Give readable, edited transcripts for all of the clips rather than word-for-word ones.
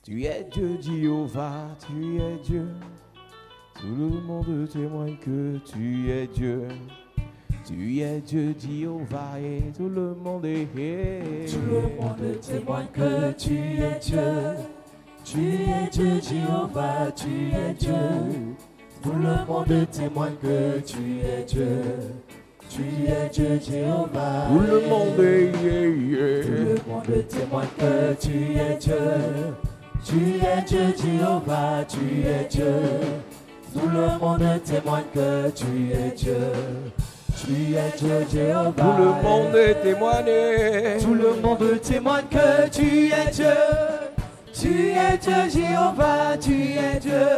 Tu es Dieu, Jéhovah, tu es Dieu. Tout le monde témoigne que tu es Dieu. Tu es Dieu, Jéhovah, et tout le monde est. Tout le monde témoigne que tu es Dieu. Tu es Dieu, Jéhovah, tu es Dieu. Tout le monde témoigne que tu es Dieu. Tu es Dieu, Jéhovah. Tout le monde est. Tout le monde témoigne que tu es Dieu. Tu es Dieu, Jéhovah, tu es Dieu. Tout le monde témoigne que tu es Dieu. Tu es Dieu, Jéhovah. Tout le monde est témoigné. Tout le monde témoigne que tu es Dieu. Tu es Dieu, Jéhovah, tu es Dieu.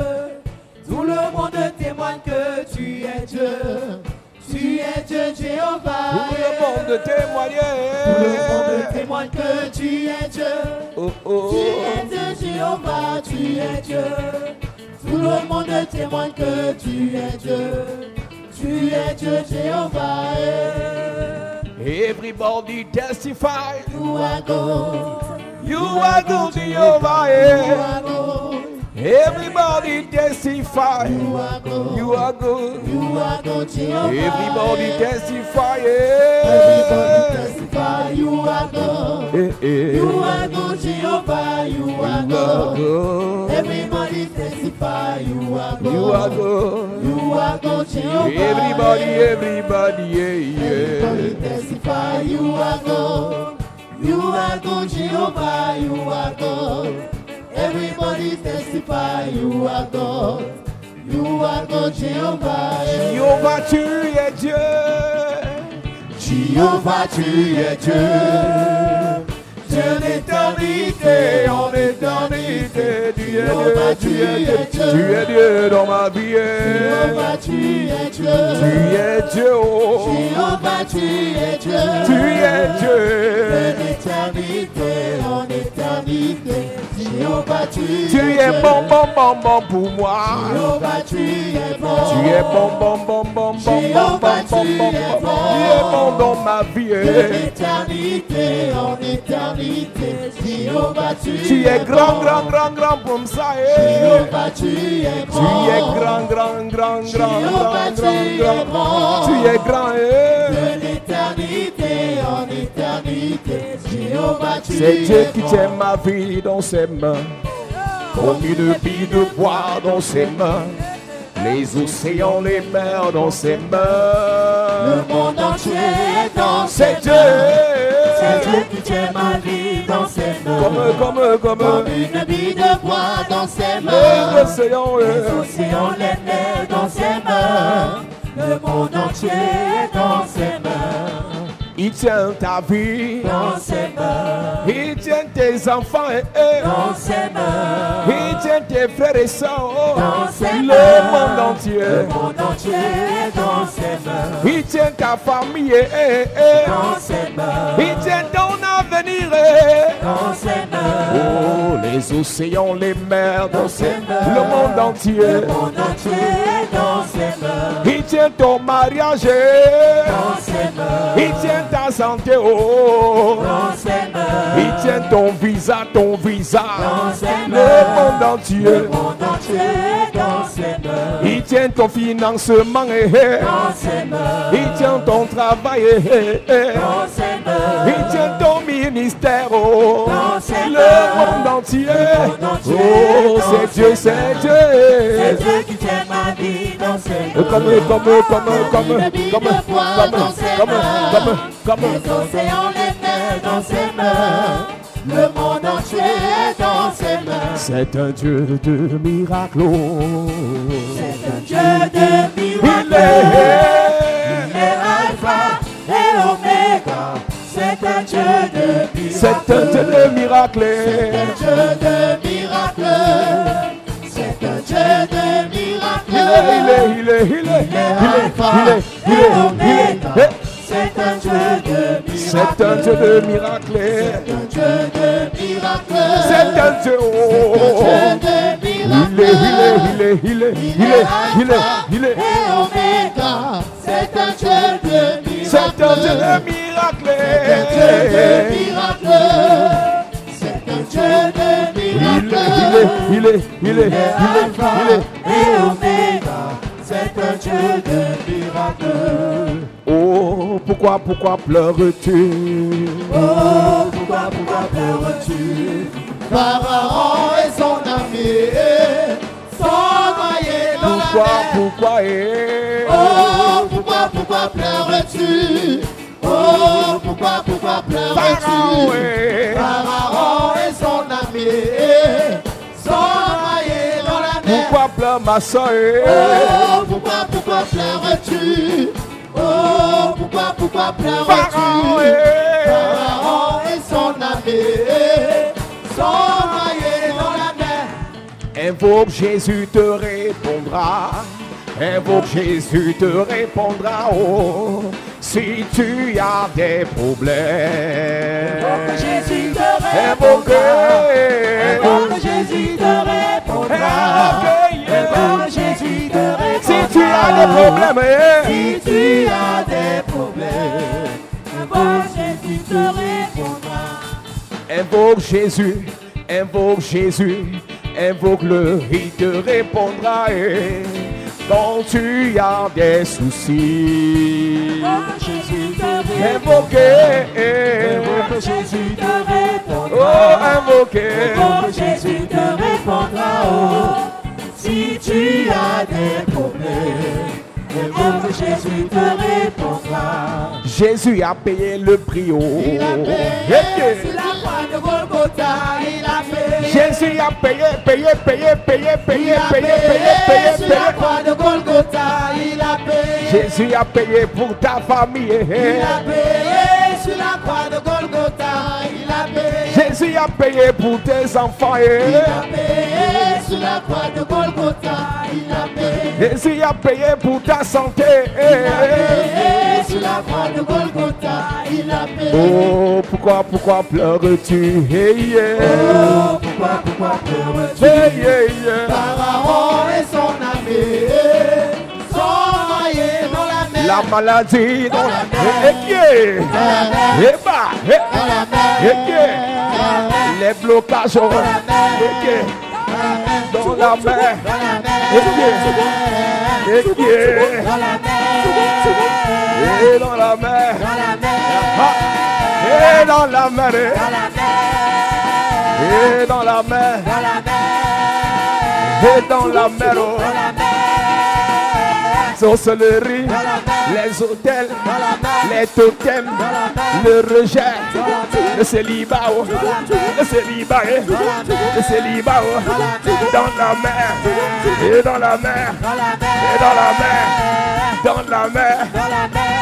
Tout le monde témoigne que tu es Dieu. Tu es Dieu, Jéhovah. Tout le monde témoigne. Tout le monde témoigne que tu es Dieu. Oh, oh. Tu es Dieu, Jéhovah, tu es Dieu. Tout le monde témoigne que tu es Dieu. Tu es Dieu, Jéhovah. Everybody testify. You are God. You are good, Jehovah. You are God. Everybody testify. You are God. You are good. You are God, Jehovah. Everybody testify. Everybody testify. You are God. You are God, Jehovah. You are God. Everybody testify. You are God. You are good. You are God, Jehovah. Everybody, yeah. Everybody testify. You are God. You are God, Jehovah. You are God. Everybody testify. You are God. You are God, Jehovah. Jéhovah, tu es Dieu. Jéhovah, tu es Dieu. Dieu d'éternité en éternité. Tu es Dieu, tu es Dieu dans ma vie. Jéhovah, tu es Dieu. Tu es Dieu. Jéhovah, tu es Dieu. Tu es Dieu. De l'éternité en éternité. Jéhovah, tu es bon pour moi. Jéhovah, tu es bon. Tu es bon. Jéhovah, tu es bon. Tu es bon dans ma vie. De l'éternité en éternité. Jéhovah, tu es grand pour ça. Jéhovah, tu es grand. Tu es grand. Jéhovah, tu es grand. Tu es grand. De l'éternité en éternité. Jéhovah, tu es grand. C'est Dieu qui tient ma vie dans ses mains. Comme une bille de bois dans ses mains. Les océans, les mers dans ses mains. Le monde entier est dans ses Dieu. C'est Dieu qui tient ma vie dans ses mains. Comme une bille de bois dans ses mains. Les océans, les mers dans ses mains. Le monde entier est dans ses mains. Il tient ta vie dans ses mains. Il tient tes enfants dans ses mains. Il tient tes frères et sœurs dans ses mains. Le monde entier. Le monde entier est dans ses mains. Il tient ta famille dans ses mains. Il tient ton avenir dans ses mains. Oh, les océans, les mers dans ses mains. Le monde entier. Le monde entier est dans ses mains. Il tient ton mariage dans ses mains. Il tient ta santé, oh, dans ses mains. Il tient ton visa, dans ses mains. Le monde entier. Le monde entier est dans ses mains. Il tient ton financement, dans ses mains. Il tient ton travail, dans ses mains. Il tient ton ministère, oh, dans ses mains. Le monde entier. Oh, c'est Dieu, c'est Dieu. C'est Dieu qui tient ma vie dans ses mains. Comme les océans, les mers dans ses mains. Le monde entier est dans ses mains. C'est un Dieu de miracles. C'est un Dieu de miracles. Il est Alpha et Oméga. C'est un Dieu de miracles. C'est un Dieu de miracles. C'est un Dieu de miracles. C'est un Dieu de miracles. Il est Alpha et Oméga. C'est un Dieu de miracles. C'est un Dieu de miracles. C'est un Dieu de miracles. C'est un Dieu. Il est Oméga. C'est un Dieu de miracles. C'est un Dieu de miracles. C'est un Dieu de miracles. C'est un Dieu de miracles. Il est Alpha et Oméga, c'est un Dieu de miracles. Oh, pourquoi pleures-tu? Oh, pourquoi pleures-tu? Pharaon et son armée sont noyés dans la mer. Pourquoi Oh, pourquoi pleures-tu? Oh, pourquoi pleures-tu? Pharaon et son armée sont noyés dans la mer. Pourquoi pleure ma soeur? Oh, pourquoi pleures-tu? Oh, pourquoi pleures-tu? Pharaon et son armée sont noyés dans la mer. Invoque Jésus te répondra. Invoque Jésus te répondra. Oh, si tu as des problèmes. Invoque Jésus te répondra. Invoque Jésus te répondra. Invoque Jésus te répondra. Si tu as des problèmes. Si tu as des problèmes. Invoque Jésus te répondra. Invoque Jésus. Invoque Jésus. Invoque-le, il te répondra. Quand tu as des soucis, Jésus te invoquez. Invoque Jésus te répondra. Oh, invoquez. Invoque Jésus te répondra. Oh, si tu as des problèmes, invoque Jésus te répondra. Jésus a payé le prix. Oh. Il a payé sur la croix de Golgotha. Il a payé. Jésus a payé Sur la croix de Golgotha, il a payé. Jésus a payé pour ta famille. Il a payé sur la croix de Golgotha, il a payé. Jésus a payé pour tes enfants. Il a payé sur la croix de Golgotha, il a payé. Jésus a payé pour ta santé. Il a payé sur la croix de Golgotha, il a payé. Oh, pourquoi pleures-tu? Oh, pourquoi pleures-tu? Pharaon et son armée sont noyés dans la mer. La maladie dans la mer. Les blocages dans la mer. Dans la mer. Et dans la mer. Et dans la mer. Et dans la mer. Et dans la mer. Sorcellerie, les hôtels, les totems, le rejet, le célibat, le célibat, le célibat, dans la mer, et dans la mer, et dans la mer, dans la mer,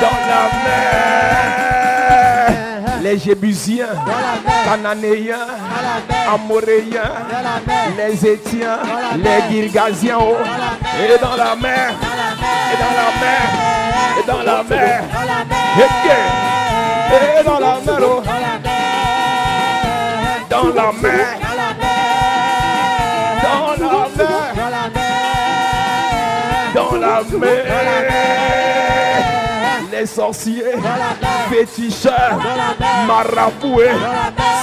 dans la mer. Les Jébusiens, Cananéens, Amoréens, les Étiens, les Girgasiens, et dans la mer, et dans la mer, et dans la mer, et dans la mer, dans la mer, dans la mer, les sorciers, féticheurs, maraboués,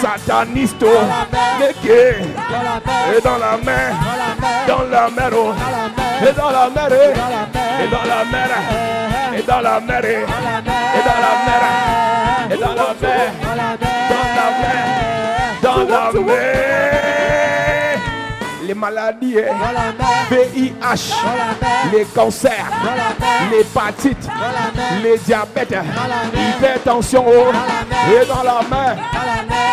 satanistes, et dans la mer, dans la mer, et dans la mer, et dans la mer, et dans la mer, et dans la mer, et dans la mer, dans la mer, les maladies, VIH, les cancers, l'hépatite, les diabètes, l'hypertension, et dans la mer,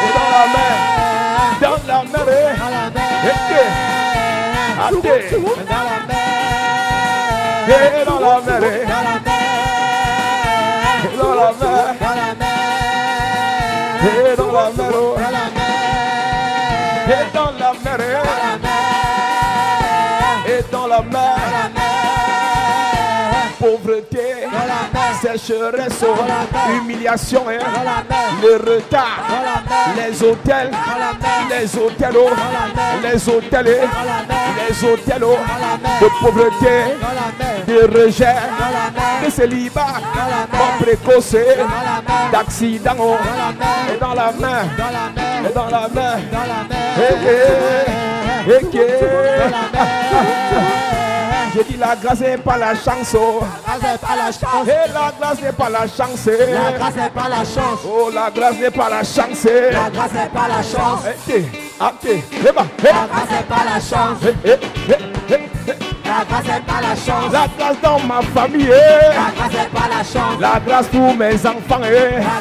et dans la mer, dans la mer, et dans la mer, et dans la mer, et dans la mer, et dans la mer, et dans la mer, pauvreté, sécheresse, humiliation, le retard, les hôtels, les hôtels, les hôtels, les hôtels de pauvreté, de rejet, de célibat, de précoce, d'accident, et dans la main, et dans la main, je dis la grâce n'est pas la chance. Et la grâce n'est pas la chance. La grâce n'est pas la chance. Oh, la grâce n'est pas la chance. La grâce n'est pas la chance. La grâce n'est pas la chance. La grâce n'est pas la chance. La grâce dans ma famille. La grâce n'est pas la chance. La grâce pour mes enfants. La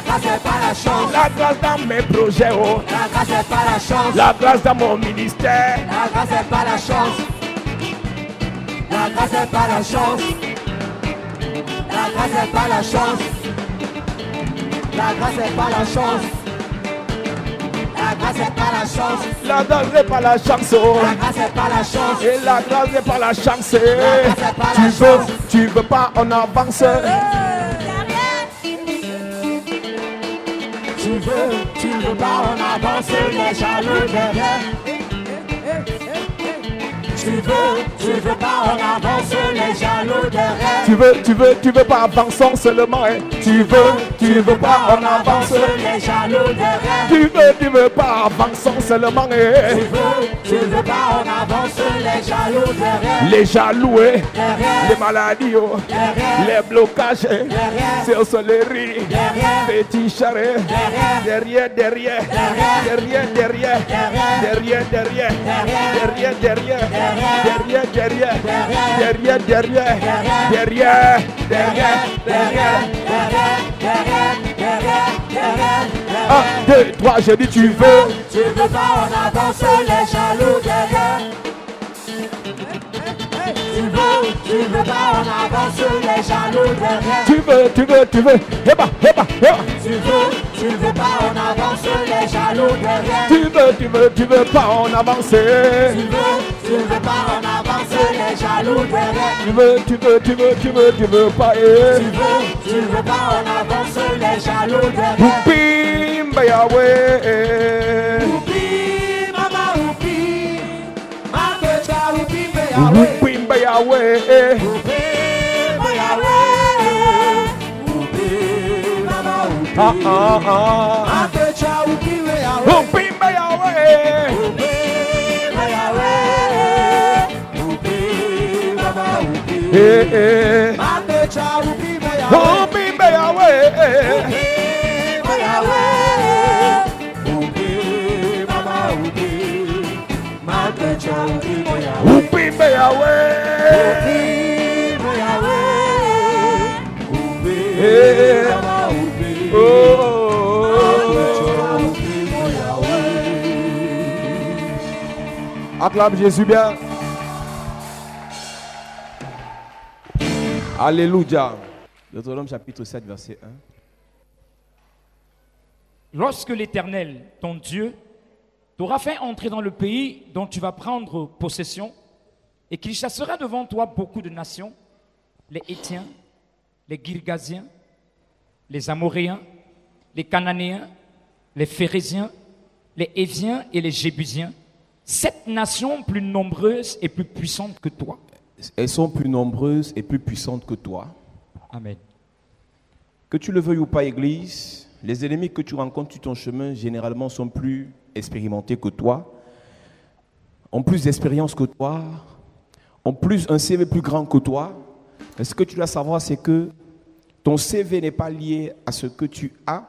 grâce n'est pas la chance. La grâce dans mes projets. La grâce n'est pas la chance. La grâce dans mon ministère. La grâce n'est pas la chance. La grâce n'est pas la chance. La grâce n'est pas la chance. La grâce n'est pas la chance. La grâce n'est pas la chance. La grâce n'est pas la chance. La grâce n'est pas la chance. Et la grâce n'est pas la chance. grâce n'est pas la chance. Tu veux pas, on avance. Tu veux pas, on avance, les jaloux derrière. Tu veux pas, on avance, les jaloux derrière. Tu veux pas, avançons seulement. Tu veux pas, on avance. Les jaloux derrière. Tu veux pas, avançons seulement. Tu veux pas, on avance, les jaloux derrière. Les jaloux, Derrière. les maladies, Derrière. les blocages, Derrière. c'est au soleil, Derrière. petit charret, derrière, derrière, derrière, derrière, derrière, derrière, derrière, derrière, derrière, derrière, derrière, derrière, derrière. 1, 2, 3, je dis tu veux. Tu veux pas, on avance, les jaloux derrière. Tu veux pas, on avance, les jaloux derrière. Tu veux, héba. Tu veux pas, on avance, les jaloux derrière. Tu veux pas, on avance. Tu veux pas, on avance, les jaloux derrière. Tu veux pas, Tu veux pas, on avance, les jaloux derrière. Oupim, Yahweh. Oupi, mama, oupi. Makecha, oupi, Yahweh. Oupim, Yahweh. Oupi, Yahweh. Oupi, mama, oupi. Makecha, oupi, Yahweh. Oupim, Yahweh. Oupi, Yahweh. Oupi, mama, oupi. Makecha, oupi, Yahweh. Oupim, Yahweh. Oupim, Acclame Jésus bien. Alléluia. Deutéronome chapitre 7, verset 1. Lorsque l'Éternel, ton Dieu, t'aura fait entrer dans le pays dont tu vas prendre possession, et qu'il chassera devant toi beaucoup de nations, les Hétiens, les Girgasiens, les Amoréens, les Cananéens, les Phérésiens, les Héviens et les Jébusiens, 7 nations plus nombreuses et plus puissantes que toi. Elles sont plus nombreuses et plus puissantes que toi. Amen. Que tu le veuilles ou pas, Église, les ennemis que tu rencontres sur ton chemin, généralement, sont plus expérimentés que toi, ont plus d'expérience que toi, ont plus un CV plus grand que toi. Mais ce que tu dois savoir, c'est que ton CV n'est pas lié à ce que tu as,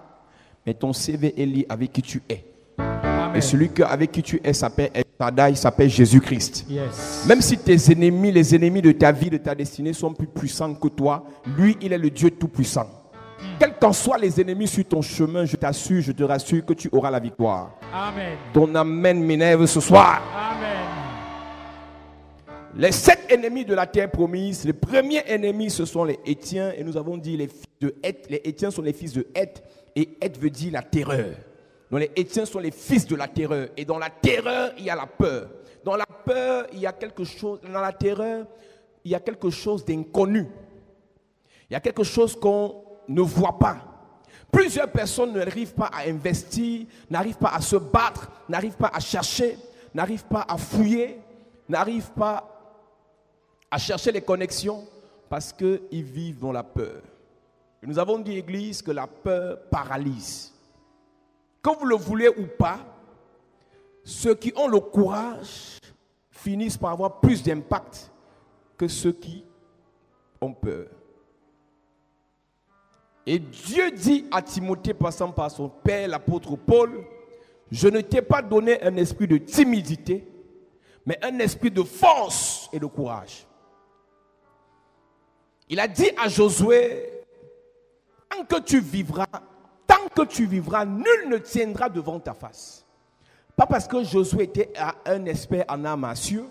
mais ton CV est lié avec qui tu es. Amen. Et celui avec qui tu es s'appelle El Shaddai, s'appelle Jésus-Christ. Yes. Même si tes ennemis, les ennemis de ta vie, de ta destinée sont plus puissants que toi, lui, il est le Dieu tout-puissant. Quels qu'en soient les ennemis sur ton chemin, je t'assure, je te rassure que tu auras la victoire. Amen. Ton amen m'énerve ce soir. Amen. Les 7 ennemis de la terre promise, le premier ennemi, ce sont les Hétiens. Et nous avons dit les fils de Heth. Les Hétiens sont les fils de Heth. Et Heth veut dire la terreur. Donc les Hétiens sont les fils de la terreur. Et dans la terreur, il y a la peur. Dans la peur, il y a quelque chose. Dans la terreur, il y a quelque chose d'inconnu. Il y a quelque chose qu'on ne voit pas. Plusieurs personnes n'arrivent pas à investir, n'arrivent pas à se battre, n'arrivent pas à chercher, n'arrivent pas à fouiller, n'arrivent pas à chercher les connexions parce qu'ils vivent dans la peur. Et nous avons dit, Église, que la peur paralyse. Que vous le voulez ou pas, ceux qui ont le courage finissent par avoir plus d'impact que ceux qui ont peur. Et Dieu dit à Timothée, passant par son père, l'apôtre Paul, « Je ne t'ai pas donné un esprit de timidité, mais un esprit de force et de courage. » Il a dit à Josué, « Tant que tu vivras, nul ne tiendra devant ta face. » Pas parce que Josué était un expert en arts martiaux,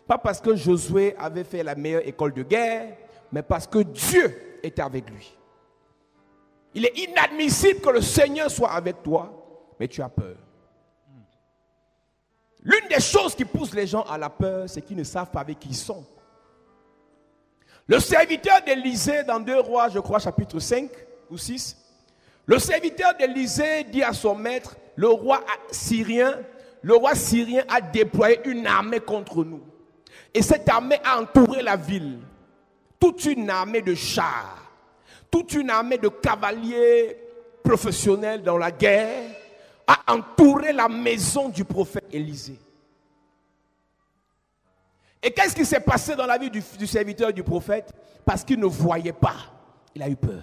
pas parce que Josué avait fait la meilleure école de guerre, mais parce que Dieu était avec lui. Il est inadmissible que le Seigneur soit avec toi, mais tu as peur. L'une des choses qui pousse les gens à la peur, c'est qu'ils ne savent pas avec qui ils sont. Le serviteur d'Élisée, dans 2 Rois, je crois, chapitre 5 ou 6, le serviteur d'Élisée dit à son maître, le roi syrien a déployé une armée contre nous. Et cette armée a entouré la ville. Toute une armée de chars, toute une armée de cavaliers professionnels dans la guerre a entouré la maison du prophète Élisée. Et qu'est-ce qui s'est passé dans la vie du serviteur du prophète? Parce qu'il ne voyait pas. Il a eu peur.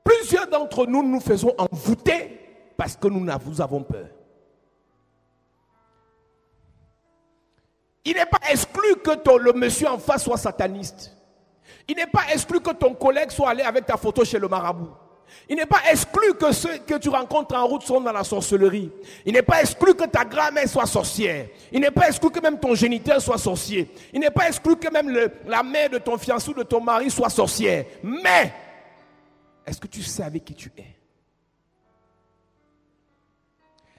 Plusieurs d'entre nous nous faisons envoûter parce que nous avons peur. Il n'est pas exclu que le monsieur en face soit sataniste. Il n'est pas exclu que ton collègue soit allé avec ta photo chez le marabout. Il n'est pas exclu que ceux que tu rencontres en route sont dans la sorcellerie. Il n'est pas exclu que ta grand-mère soit sorcière. Il n'est pas exclu que même ton géniteur soit sorcier. Il n'est pas exclu que même la mère de ton fiancé ou de ton mari soit sorcière. Mais, est-ce que tu sais avec qui tu es?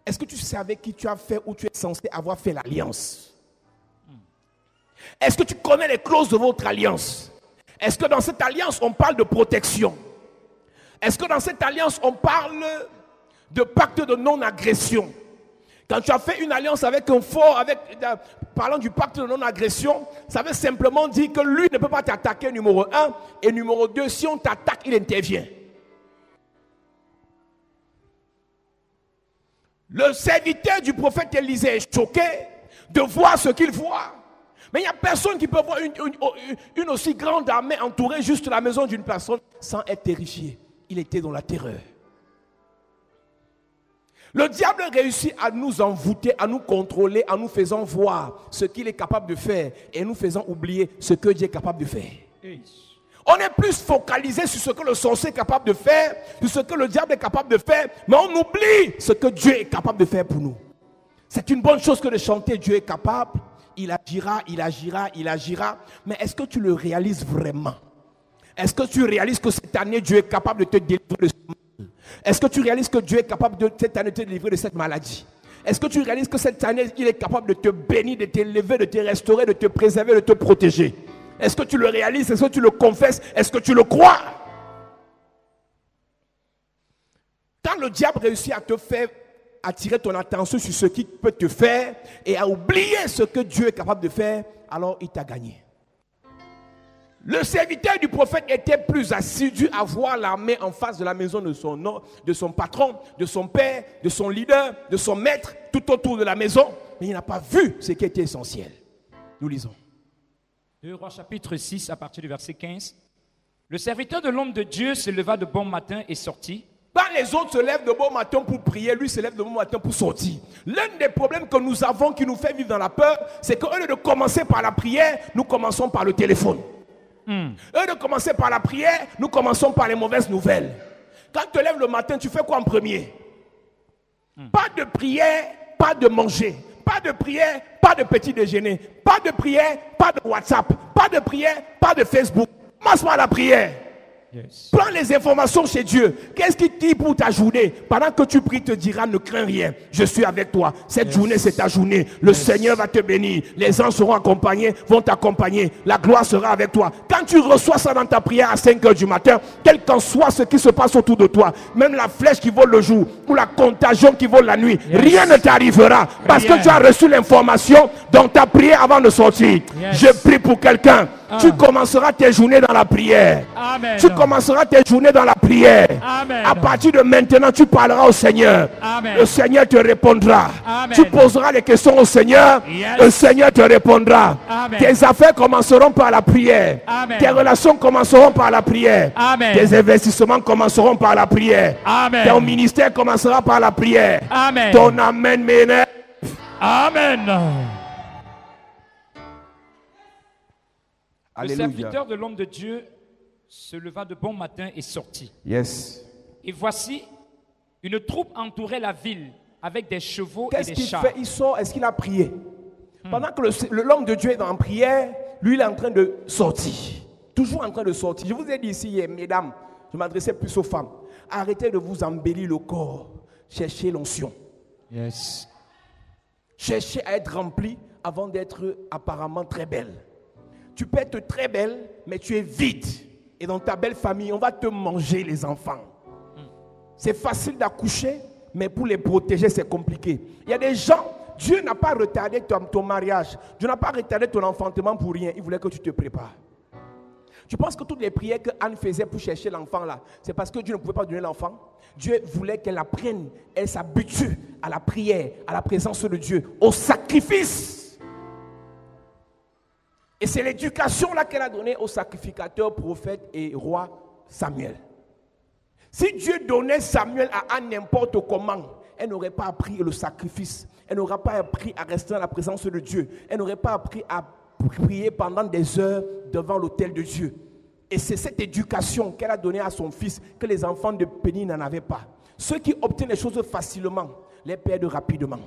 Est-ce que tu sais avec qui tu as fait ou tu es censé avoir fait l'alliance? Est-ce que tu connais les clauses de votre alliance? Est-ce que dans cette alliance, on parle de protection? Est-ce que dans cette alliance, on parle de pacte de non-agression? Quand tu as fait une alliance avec un faux, parlant du pacte de non-agression, ça veut simplement dire que lui ne peut pas t'attaquer, numéro 1, et numéro 2, si on t'attaque, il intervient. Le serviteur du prophète Élisée est choqué de voir ce qu'il voit. Mais il n'y a personne qui peut voir une aussi grande armée entourer juste la maison d'une personne sans être terrifié. Il était dans la terreur. Le diable réussit à nous envoûter, à nous contrôler, en nous faisant voir ce qu'il est capable de faire et nous faisant oublier ce que Dieu est capable de faire. On est plus focalisé sur ce que le sorcier est capable de faire, sur ce que le diable est capable de faire, mais on oublie ce que Dieu est capable de faire pour nous. C'est une bonne chose que de chanter Dieu est capable. Il agira, il agira, il agira. Mais est-ce que tu le réalises vraiment? Est-ce que tu réalises que cette année, Dieu est capable de te délivrer de ce mal? Est-ce que tu réalises que Dieu est capable de cette année te délivrer de cette maladie? Est-ce que tu réalises que cette année, il est capable de te bénir, de t'élever, de te restaurer, de te préserver, de te protéger? Est-ce que tu le réalises? Est-ce que tu le confesses? Est-ce que tu le crois? Quand le diable réussit à te faire attirer ton attention sur ce qu'il peut te faire et à oublier ce que Dieu est capable de faire, alors il t'a gagné. Le serviteur du prophète était plus assidu à voir l'armée en face de la maison de son patron, de son père, de son leader, de son maître, tout autour de la maison, mais il n'a pas vu ce qui était essentiel. Nous lisons. 2 Rois chapitre 6 à partir du verset 15. Le serviteur de l'homme de Dieu se leva de bon matin et sortit. Quand les autres se lèvent de bon matin pour prier, lui se lève de bon matin pour sortir. L'un des problèmes que nous avons qui nous fait vivre dans la peur, c'est qu'au lieu de commencer par la prière, nous commençons par le téléphone. Au lieu de commencer par la prière, nous commençons par les mauvaises nouvelles. Quand tu te lèves le matin, tu fais quoi en premier? Pas de prière, pas de manger. Pas de prière, pas de petit déjeuner. Pas de prière, pas de WhatsApp. Pas de prière, pas de Facebook. Commence par la prière. Yes. Prends les informations chez Dieu. Qu'est-ce qu'il dit pour ta journée? Pendant que tu pries, te dira, ne crains rien. Je suis avec toi. Cette journée, c'est ta journée. Le Seigneur va te bénir. Les anges seront accompagnés, vont t'accompagner. La gloire sera avec toi. Quand tu reçois ça dans ta prière à 5 h du matin, quel qu'en soit ce qui se passe autour de toi, même la flèche qui vole le jour ou la contagion qui vole la nuit, rien ne t'arrivera. Parce que tu as reçu l'information dans ta prière avant de sortir. Je prie pour quelqu'un. Tu commenceras tes journées dans la prière. Amen. Tu commenceras tes journées dans la prière. Amen. À partir de maintenant, tu parleras au Seigneur. Amen. Le Seigneur te répondra. Amen. Tu poseras les questions au Seigneur. Yes. Le Seigneur te répondra. Amen. Tes affaires commenceront par la prière. Amen. Tes relations commenceront par la prière. Amen. Tes investissements commenceront par la prière. Amen. Ton ministère commencera par la prière. Amen. Ton amen m'énerve. Amen. Le Alléluia. serviteur de l'homme de Dieu se leva de bon matin et sortit. Yes. Et voici, une troupe entourait la ville avec des chevaux et Qu'est-ce des qu'il chars. fait? Il sort, est-ce qu'il a prié? Pendant que l'homme de Dieu est en prière, lui il est en train de sortir. Toujours en train de sortir. Je vous ai dit ici, mesdames, je m'adressais plus aux femmes. Arrêtez de vous embellir le corps. Cherchez l'onction. Yes. Cherchez à être rempli avant d'être apparemment très belle. Tu peux être très belle, mais tu es vide. Et dans ta belle famille, on va te manger les enfants. C'est facile d'accoucher, mais pour les protéger, c'est compliqué. Il y a des gens, Dieu n'a pas retardé ton mariage. Dieu n'a pas retardé ton enfantement pour rien. Il voulait que tu te prépares. Tu penses que toutes les prières que Anne faisait pour chercher l'enfant là, c'est parce que Dieu ne pouvait pas donner l'enfant? Dieu voulait qu'elle apprenne, elle s'habitue à la prière, à la présence de Dieu, au sacrifice. Et c'est l'éducation là qu'elle a donnée au sacrificateur, prophète et roi Samuel. Si Dieu donnait Samuel à Anne n'importe comment, elle n'aurait pas appris le sacrifice. Elle n'aurait pas appris à rester dans la présence de Dieu. Elle n'aurait pas appris à prier pendant des heures devant l'autel de Dieu. Et c'est cette éducation qu'elle a donnée à son fils que les enfants de Péni n'en avaient pas. Ceux qui obtiennent les choses facilement les perdent rapidement.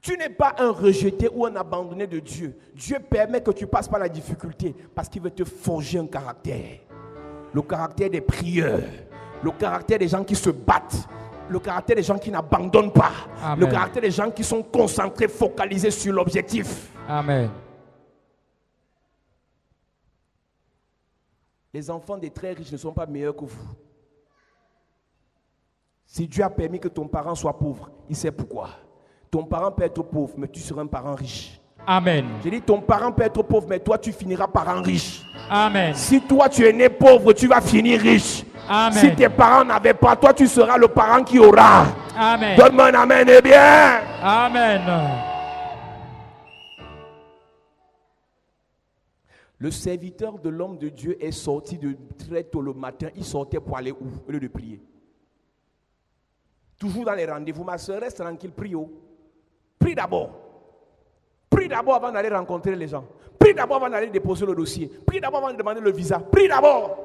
Tu n'es pas un rejeté ou un abandonné de Dieu. Dieu permet que tu passes par la difficulté parce qu'il veut te forger un caractère. Le caractère des prieurs, le caractère des gens qui se battent, le caractère des gens qui n'abandonnent pas, Amen. le caractère des gens qui sont concentrés, focalisés sur l'objectif. Amen. Les enfants des très riches ne sont pas meilleurs que vous. Si Dieu a permis que ton parent soit pauvre, il sait pourquoi. Ton parent peut être pauvre, mais tu seras un parent riche. Amen. J'ai dit, ton parent peut être pauvre, mais toi, tu finiras parent riche. Amen. Si toi, tu es né pauvre, tu vas finir riche. Amen. Si tes parents n'avaient pas, toi, tu seras le parent qui aura. Amen. Donne-moi un amen, eh bien. Amen. Le serviteur de l'homme de Dieu est sorti de très tôt le matin. Il sortait pour aller où? Au lieu de prier. Toujours dans les rendez-vous. Ma soeur, reste tranquille, prie. Prie d'abord. Prie d'abord avant d'aller rencontrer les gens. Prie d'abord avant d'aller déposer le dossier. Prie d'abord avant de demander le visa. Prie d'abord.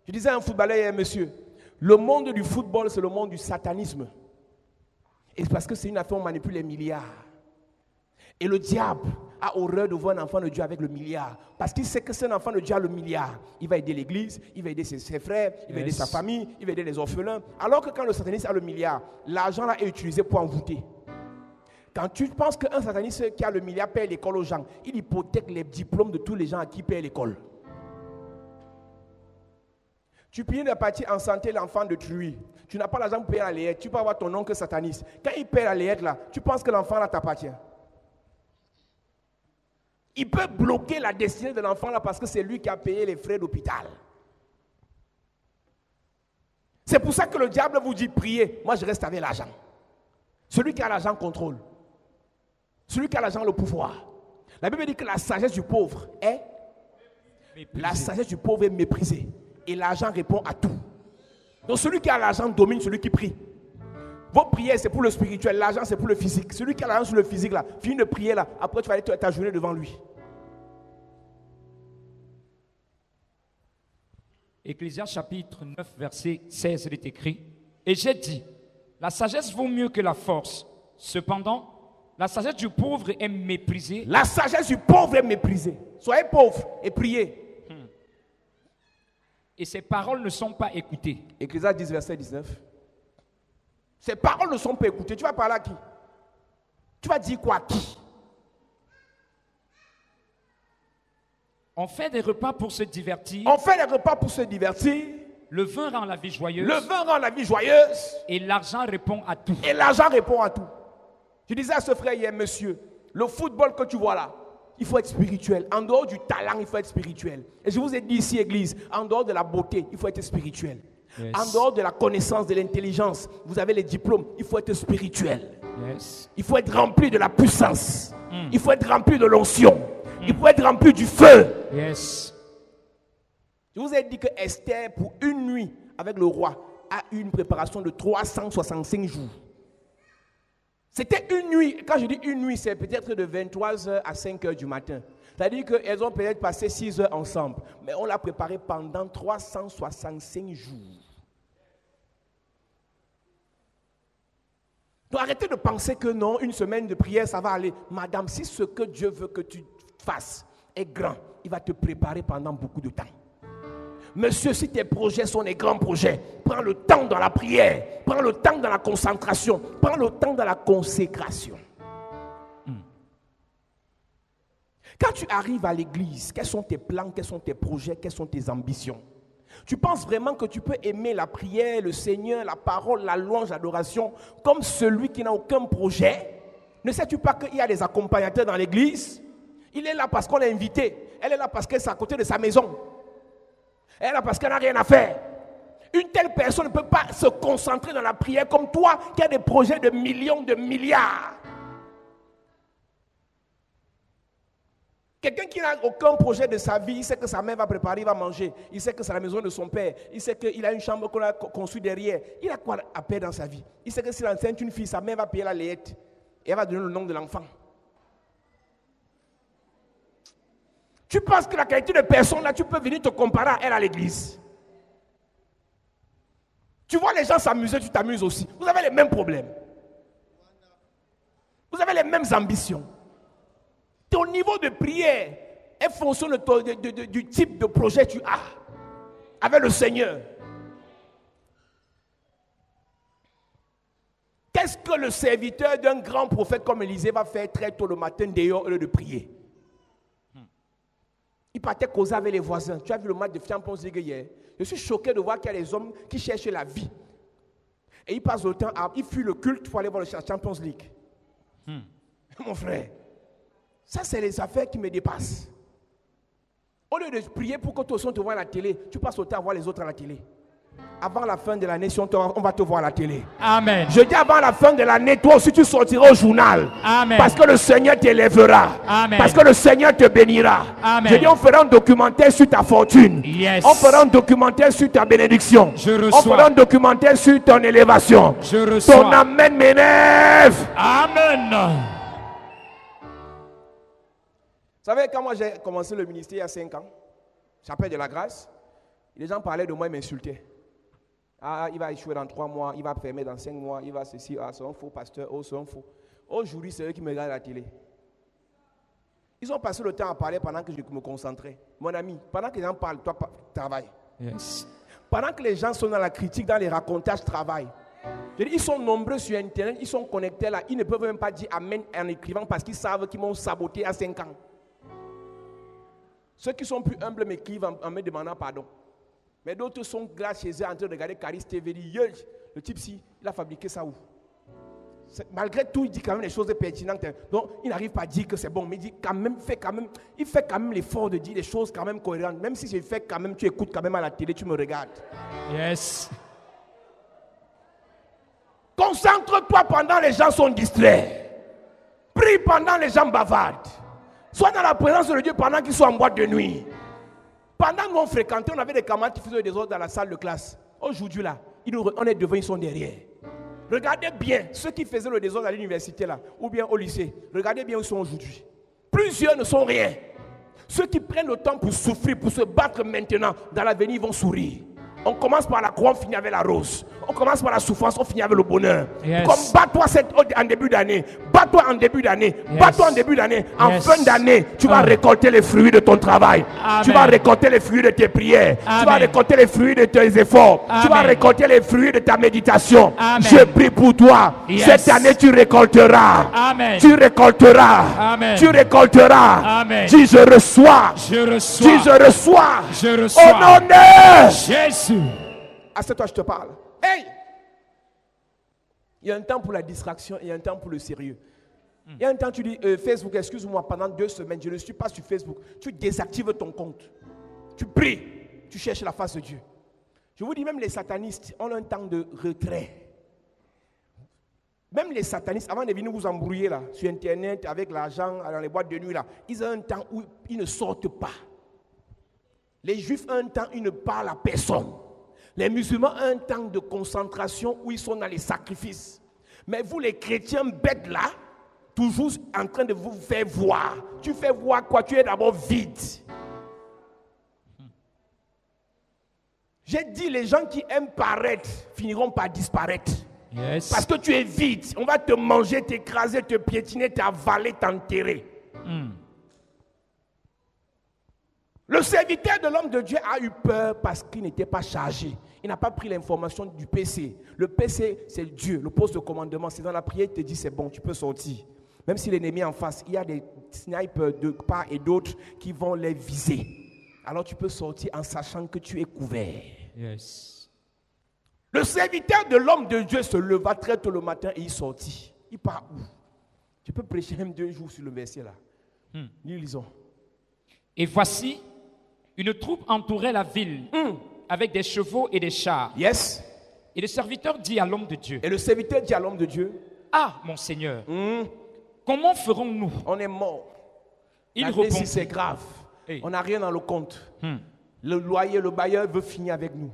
Je disais à un footballeur hier, monsieur, le monde du football, c'est le monde du satanisme. Et c'est parce que c'est une affaire où on manipule les milliards. Et le diable a horreur de voir un enfant de Dieu avec le milliard. Parce qu'il sait que c'est un enfant de Dieu a le milliard. Il va aider l'église, il va aider ses frères, il va aider sa famille, il va aider les orphelins. Alors que quand le sataniste a le milliard, l'argent là est utilisé pour envoûter. Quand tu penses qu'un sataniste qui a le milliard paye l'école aux gens, il hypothèque les diplômes de tous les gens à qui paye l'école. Tu payes de partir en santé l'enfant de Truy. Tu n'as pas l'argent pour payer la layette. Tu peux avoir ton oncle sataniste. Quand il paye la layette là, tu penses que l'enfant là t'appartient. Il peut bloquer la destinée de l'enfant là parce que c'est lui qui a payé les frais d'hôpital. C'est pour ça que le diable vous dit priez. Moi je reste avec l'argent. Celui qui a l'argent contrôle. Celui qui a l'argent le pouvoir. La Bible dit que la sagesse du pauvre est méprisée. La sagesse du pauvre est méprisée. Et l'argent répond à tout. Donc celui qui a l'argent domine celui qui prie. Vos prières, c'est pour le spirituel. L'argent, c'est pour le physique. Celui qui a l'argent sur le physique, là, finis de prier, là. Après, tu vas aller ta journée devant lui. Ecclésiaste chapitre 9, verset 16, il est écrit. Et j'ai dit, la sagesse vaut mieux que la force. Cependant, la sagesse du pauvre est méprisée. La sagesse du pauvre est méprisée. Soyez pauvre et priez. et ses paroles ne sont pas écoutées. Ecclésiaste 10, verset 19. Ces paroles ne sont pas écoutées. Tu vas parler à qui? Tu vas dire quoi à qui? On fait des repas pour se divertir. On fait des repas pour se divertir. Le vin rend la vie joyeuse. Le vin rend la vie joyeuse. Et l'argent répond à tout. Et l'argent répond à tout. Je disais à ce frère hier, monsieur, le football que tu vois là, il faut être spirituel. En dehors du talent, il faut être spirituel. Et je vous ai dit ici, église, en dehors de la beauté, il faut être spirituel. Yes. En dehors de la connaissance, de l'intelligence, vous avez les diplômes, il faut être spirituel. Yes. Il faut être rempli de la puissance. Il faut être rempli de l'onction. Il faut être rempli du feu. Yes. Je vous ai dit que Esther, pour une nuit avec le roi, a eu une préparation de 365 jours. C'était une nuit. Quand je dis une nuit, c'est peut-être de 23h à 5h du matin. C'est-à-dire qu'elles ont peut-être passé 6 heures ensemble. Mais on l'a préparé pendant 365 jours. Donc arrêtez de penser que non, une semaine de prière, ça va aller. Madame, si ce que Dieu veut que tu fasses est grand, il va te préparer pendant beaucoup de temps. Monsieur, si tes projets sont des grands projets, prends le temps dans la prière, prends le temps dans la concentration, prends le temps dans la consécration. Quand tu arrives à l'église, quels sont tes plans, quels sont tes projets, quelles sont tes ambitions? Tu penses vraiment que tu peux aimer la prière, le Seigneur, la parole, la louange, l'adoration, comme celui qui n'a aucun projet? Ne sais-tu pas qu'il y a des accompagnateurs dans l'église? Il est là parce qu'on l'a invité. Elle est là parce qu'elle est à côté de sa maison. Elle est là parce qu'elle n'a rien à faire. Une telle personne ne peut pas se concentrer dans la prière comme toi qui a des projets de millions, de milliards. Quelqu'un qui n'a aucun projet de sa vie, il sait que sa mère va préparer, il va manger. Il sait que c'est la maison de son père. Il sait qu'il a une chambre qu'on a construite derrière. Il a quoi à perdre dans sa vie? Il sait que s'il enceinte une fille, sa mère va payer la layette. Et elle va donner le nom de l'enfant. Tu penses que la qualité de personne là, tu peux venir te comparer à elle à l'église? Tu vois les gens s'amuser, tu t'amuses aussi. Vous avez les mêmes problèmes. Vous avez les mêmes ambitions. Ton niveau de prière est fonction du type de projet que tu as avec le Seigneur. Qu'est-ce que le serviteur d'un grand prophète comme Élisée va faire très tôt le matin dehors au lieu de prier? Il partait causer avec les voisins. Tu as vu le match de Champions League hier? Je suis choqué de voir qu'il y a des hommes qui cherchent la vie. Et ils passent le temps ils fuient le culte pour aller voir la Champions League. Mon frère, ça c'est les affaires qui me dépassent. Au lieu de prier pour que toi aussi on te voit à la télé, tu passes le temps à voir les autres à la télé. Avant la fin de l'année, si on va te voir à la télé. Amen. Je dis avant la fin de l'année, toi aussi tu sortiras au journal. Amen. Parce que le Seigneur t'élèvera. Amen. Parce que le Seigneur te bénira. Amen. Je dis on fera un documentaire sur ta fortune. Yes. On fera un documentaire sur ta bénédiction. Je reçois. On fera un documentaire sur ton élévation. Je reçois. Ton amen m'énerve. Amen. Vous savez, quand moi j'ai commencé le ministère il y a 5 ans, j'appelle de la grâce, les gens parlaient de moi, ils m'insultaient. Ah, il va échouer dans 3 mois, il va fermer dans 5 mois, il va ceci, ah, c'est un faux pasteur, oh, c'est un faux. Aujourd'hui, c'est eux qui me regardent à la télé. Ils ont passé le temps à parler pendant que je me concentrais. Mon ami, pendant que les gens parlent, toi, travaille. Yes. Pendant que les gens sont dans la critique, dans les racontages, travaille. Je dis, ils sont nombreux sur Internet, ils sont connectés là, ils ne peuvent même pas dire Amen en écrivant parce qu'ils savent qu'ils m'ont saboté à 5 ans. Ceux qui sont plus humbles m'écrivent en me demandant pardon. Mais d'autres sont grâce chez eux en train de regarder Caris TV. Le type, si, il a fabriqué ça où? Malgré tout, il dit quand même des choses pertinentes. Donc, il n'arrive pas à dire que c'est bon. Mais il dit quand même, il fait quand même l'effort de dire des choses quand même cohérentes. Même si je fais quand même, tu écoutes quand même à la télé, tu me regardes. Yes. Concentre-toi pendant les gens sont distraits. Prie pendant les gens bavardent. Sois dans la présence de Dieu pendant qu'ils sont en boîte de nuit. Pendant que nous on fréquentait, on avait des camarades qui faisaient des ordres dans la salle de classe. Aujourd'hui là, on est devant, ils sont derrière. Regardez bien ceux qui faisaient le désordre à l'université là, ou bien au lycée. Regardez bien où ils sont aujourd'hui. Plusieurs ne sont rien. Ceux qui prennent le temps pour souffrir, pour se battre maintenant, dans l'avenir, ils vont sourire. On commence par la croix, on finit avec la rose. On commence par la souffrance, on finit avec le bonheur. Yes. Comme bats-toi en début d'année. Bats-toi en début d'année. Yes. Bats-toi en début d'année. En Yes. fin d'année, tu vas récolter les fruits de ton travail. Amen. Tu vas récolter les fruits de tes prières. Amen. Tu vas récolter les fruits de tes efforts. Tu vas Amen. récolter les fruits de ta méditation. Amen. Je prie pour toi. Yes. Cette année, tu récolteras. Amen. Tu récolteras. Amen. Tu récolteras. Amen. Dis je reçois. Je Dis reçois. je reçois. Je Au reçois. nom de Jésus. Assieds-toi, je te parle. Hey! Il y a un temps pour la distraction et il y a un temps pour le sérieux. Il y a un temps, tu dis Facebook, excuse-moi, pendant 2 semaines, je ne suis pas sur Facebook. Tu désactives ton compte. Tu pries. Tu cherches la face de Dieu. Je vous dis, même les satanistes ont un temps de retrait. Même les satanistes, avant de venir vous embrouiller là, sur Internet, avec l'argent, dans les boîtes de nuit là, ils ont un temps où ils ne sortent pas. Les juifs ont un temps où ils ne parlent à personne. Les musulmans ont un temps de concentration où ils sont dans les sacrifices. Mais vous les chrétiens bêtes là, toujours en train de vous faire voir. Tu fais voir quoi? Tu es d'abord vide. J'ai dit, les gens qui aiment paraître finiront par disparaître. Yes. Parce que tu es vide. On va te manger, t'écraser, te piétiner, t'avaler, t'enterrer. Le serviteur de l'homme de Dieu a eu peur parce qu'il n'était pas chargé. Il n'a pas pris l'information du PC. Le PC, c'est Dieu, le poste de commandement. C'est dans la prière, il te dit c'est bon, tu peux sortir. Même si l'ennemi est en face, il y a des snipers de part et d'autre qui vont les viser. Alors tu peux sortir en sachant que tu es couvert. Yes. Le serviteur de l'homme de Dieu se leva très tôt le matin et il sortit. Il part où? Tu peux prêcher même 2 jours sur le verset là. Lisons. Et voici, une troupe entourait la ville avec des chevaux et des chars. Yes. Et le serviteur dit à l'homme de Dieu, Et le serviteur dit à l'homme de Dieu, ah, mon Seigneur, comment ferons-nous? on est mort. Il La dette, répondit, c'est grave. Hey. On n'a rien dans le compte. Le loyer, le bailleur veut finir avec nous.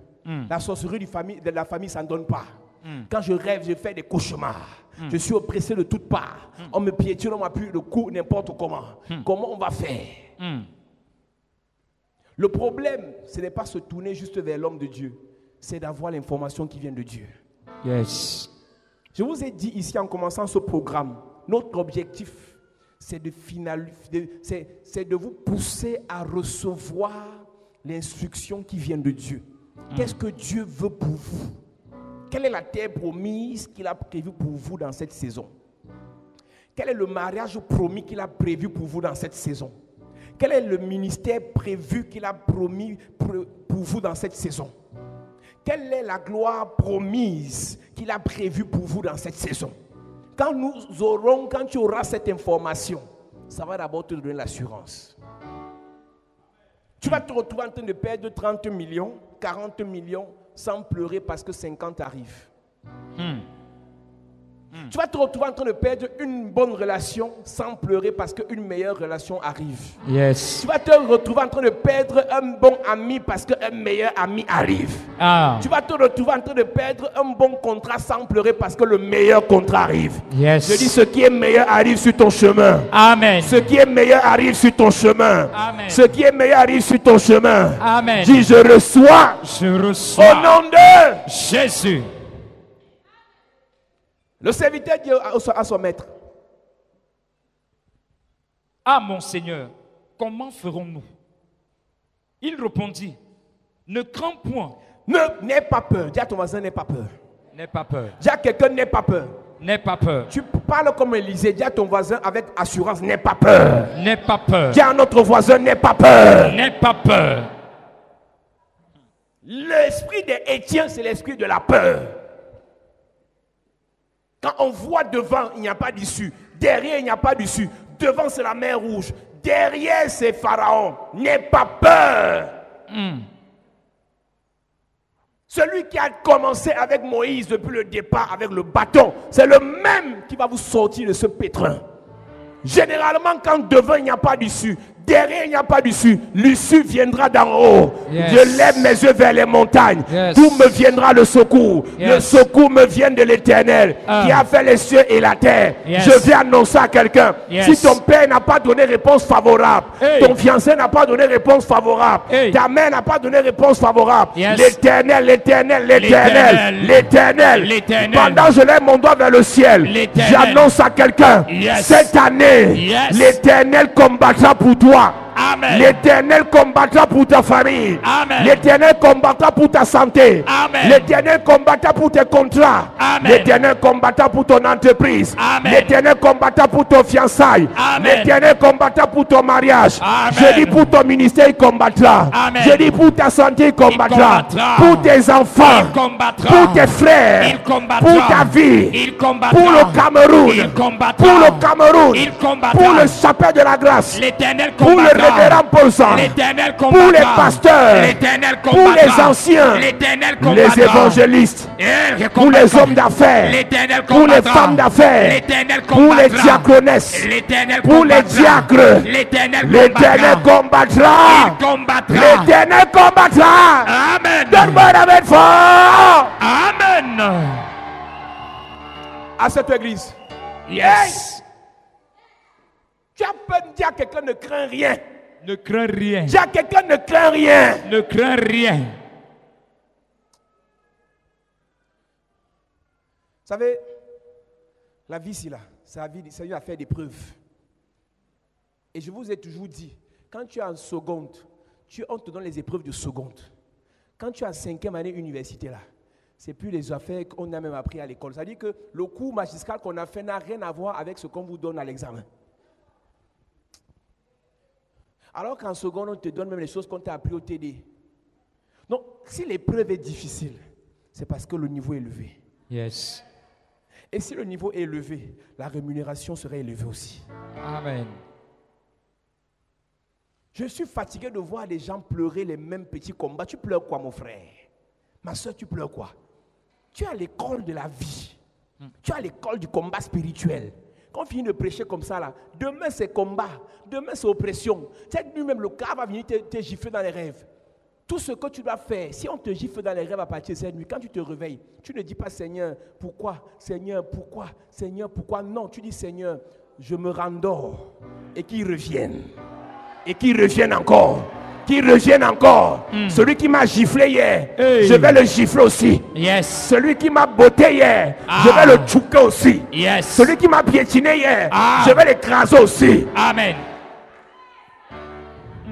La sorcellerie de la famille, ça ne donne pas. Quand je rêve, je fais des cauchemars. Je suis oppressé de toutes parts. On me piétine, on m'appuie le cou, n'importe comment. Comment on va faire? Le problème, ce n'est pas se tourner juste vers l'homme de Dieu. C'est d'avoir l'information qui vient de Dieu. Yes. Je vous ai dit ici en commençant ce programme, notre objectif, c'est de vous pousser à recevoir l'instruction qui vient de Dieu. Qu'est-ce que Dieu veut pour vous? Quelle est la terre promise qu'il a prévue pour vous dans cette saison? Quel est le mariage promis qu'il a prévu pour vous dans cette saison? Quel est le ministère prévu qu'il a promis pour vous dans cette saison? Quelle est la gloire promise qu'il a prévue pour vous dans cette saison? Quand tu auras cette information, ça va d'abord te donner l'assurance. Tu vas te retrouver en train de perdre 30 millions, 40 millions sans pleurer parce que 50 arrivent. Tu vas te retrouver en train de perdre une bonne relation sans pleurer parce qu'une meilleure relation arrive. Yes. Tu vas te retrouver en train de perdre un bon ami parce qu'un meilleur ami arrive. Ah. Tu vas te retrouver en train de perdre un bon contrat sans pleurer parce que le meilleur contrat arrive. Yes. Je dis, ce qui est meilleur arrive sur ton chemin. Amen. Ce qui est meilleur arrive sur ton chemin. Amen. Ce qui est meilleur arrive sur ton chemin. Amen. Dis, je reçois Je au reçois nom de... Jésus. Le serviteur dit à son maître, Ah, mon Seigneur, comment ferons-nous? Il répondit, ne crains point. n'aie pas peur. Dis à ton voisin, n'aie pas peur. N'aie pas peur. Dis à quelqu'un, n'aie pas peur. N'aie pas peur. Tu parles comme Élisée. Dis à ton voisin avec assurance, n'aie pas peur. N'aie pas peur. Dis à notre voisin, n'aie pas peur. N'aie pas peur. L'esprit d'Étienne, c'est l'esprit de la peur. Quand on voit devant, il n'y a pas d'issue. Derrière, il n'y a pas d'issue. Devant, c'est la mer Rouge. Derrière, c'est Pharaon. N'aie pas peur. Celui qui a commencé avec Moïse depuis le départ avec le bâton, c'est le même qui va vous sortir de ce pétrin. Généralement, quand devant, il n'y a pas d'issue. Derrière, il n'y a pas d'issue. L'issue viendra d'en haut. Yes. Je lève mes yeux vers les montagnes. Yes. D'où me viendra le secours. Yes. Le secours me vient de l'Éternel qui a fait les cieux et la terre. Yes. Je vais annoncer à quelqu'un. Yes. Si ton père n'a pas donné réponse favorable, Hey. ton fiancé n'a pas donné réponse favorable, Hey. ta mère n'a pas donné réponse favorable, Yes. l'Éternel, l'Éternel, l'Éternel, l'Éternel. L'Éternel. Pendant que je lève mon doigt vers le ciel, L'Éternel. j'annonce à quelqu'un. Yes. Cette année, Yes. l'Éternel combattra pour toi. Amen. L'Éternel combattra pour ta famille. Amen. L'Éternel combattra pour ta santé. Amen. L'Éternel combattra pour tes contrats. Amen. L'Éternel combattra pour ton entreprise. Amen. L'Éternel combattra pour ton fiançailles. Amen. L'Éternel combattra pour ton mariage. Amen. Je dis pour ton ministère, il combattra. Amen. Je dis pour ta santé, il combattra. combattra. Pour tes enfants. Il combattra. Pour tes frères. Il combattra. Pour ta vie. Il combattra. Pour le Cameroun. Il combattra. Pour le Cameroun. Il combattra. Pour le chapelle de la grâce. L'Éternel Pour le combattra. révérend Paul Sang. L'Éternel combattra. Pour les pasteurs. L'Éternel Pour combattra. les anciens. L'Éternel combattra. Les évangélistes. Il Pour les combattra. hommes d'affaires. L'Éternel Pour les combattra. femmes d'affaires. L'Éternel Pour les combattra. diaconesses. L'Éternel Pour les combattra. diacres. L'Éternel L'Éternel combattra. Il combattra. L'Éternel combattra. Amen. Donne-moi un amen fort. Amen. À cette église. Yes. Tu as peur de dire à quelqu'un ne crains rien. Ne crains rien. Dis à quelqu'un ne crains rien. Ne crains rien. Vous savez, la vie, c'est là. C'est une affaire d'épreuve. Et je vous ai toujours dit, quand tu es en seconde, on te donne les épreuves de seconde. Quand tu es en 5e année université, là, c'est plus les affaires qu'on a même appris à l'école. C'est-à-dire que le cours magistral qu'on a fait n'a rien à voir avec ce qu'on vous donne à l'examen. Alors qu'en seconde, on te donne même les choses qu'on t'a appris au TD. Donc, si l'épreuve est difficile, c'est parce que le niveau est élevé. Yes. Et si le niveau est élevé, la rémunération serait élevée aussi. Amen. Je suis fatigué de voir des gens pleurer les mêmes petits combats. Tu pleures quoi, mon frère? Ma soeur, tu pleures quoi? Tu es à l'école de la vie. Tu es à l'école du combat spirituel. Quand on finit de prêcher comme ça, là, demain c'est combat, demain c'est oppression. Cette nuit même, le cas va venir te gifler dans les rêves. Tout ce que tu dois faire, si on te gifle dans les rêves à partir de cette nuit, quand tu te réveilles, tu ne dis pas Seigneur, pourquoi? Seigneur, pourquoi? Seigneur, pourquoi? Non, tu dis Seigneur, je me rendors et qu'ils reviennent. Et qu'ils reviennent encore. Qu'ils reviennent encore. Celui qui m'a giflé hier, Hey. je vais le gifler aussi. Yes. Celui qui m'a botté hier, je vais le tchouquer aussi. Yes. Celui qui m'a piétiné hier, Ah. je vais l'écraser aussi. Amen.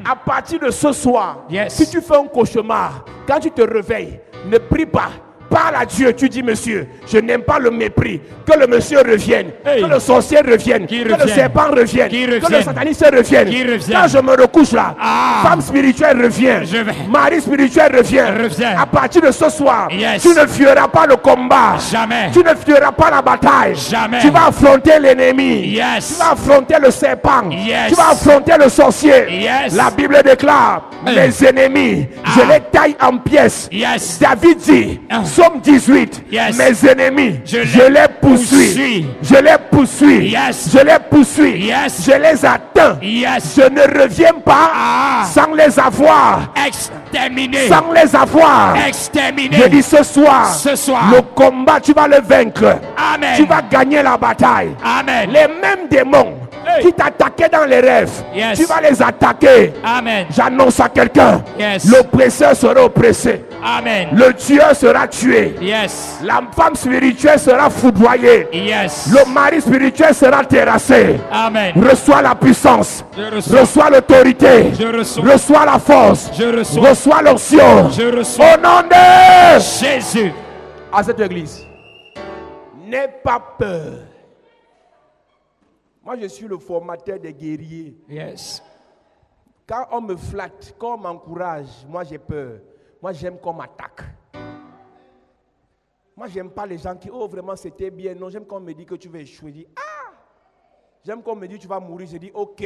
À partir de ce soir, Yes. si tu fais un cauchemar, quand tu te réveilles, ne prie pas. Parle à Dieu, tu dis monsieur, je n'aime pas le mépris. Que le monsieur revienne, Hey. que le sorcier revienne, Qui que le revienne. serpent revienne, Qui que le revienne. sataniste revienne. Qui revienne. Quand je me recouche là, Ah. femme spirituelle revient, Je vais. mari spirituel revient. Revient. À partir de ce soir, Yes. tu ne fuiras pas le combat. Jamais. Tu ne fuiras pas la bataille. Jamais. Tu vas affronter l'ennemi. Yes. Tu vas affronter le serpent. Yes. Tu vas affronter le sorcier. Yes. La Bible déclare, Hey. mes ennemis, je Ah. les taille en pièces. Yes. David dit, Ah. Somme 18, Yes. mes ennemis, Je je les les poursuis. poursuis. Je les poursuis. Yes. Je les poursuis. Yes. Je les atteins. Yes. Je ne reviens pas Ah. sans les avoir. Exterminé. Sans les avoir. Exterminé. Je dis ce soir, Ce soir. le combat, tu vas le vaincre. Amen. Tu vas gagner la bataille. Amen. Les mêmes démons Hey. qui t'attaquaient dans les rêves, Yes. tu vas les attaquer. Amen. J'annonce à quelqu'un, Yes. l'oppresseur sera oppressé. Amen. Le tueur sera tué. Yes. La femme spirituelle sera foudroyée. Yes. Le mari spirituel sera terrassé. Amen. Reçois la puissance. Je reçois. Reçois l'autorité. Je reçois. Reçois la force. Je reçois. Reçois l'onction. Je reçois. Au nom de Jésus. à cette église. N'aie pas peur. Moi, je suis le formateur des guerriers. Yes. Quand on me flatte, quand on m'encourage, moi j'ai peur. Moi, j'aime qu'on m'attaque. Moi, j'aime pas les gens qui, oh, vraiment, c'était bien. Non, j'aime qu'on me dit que tu vas échouer. Je dis, ah! J'aime qu'on me dit, tu vas mourir. Je dis, ok.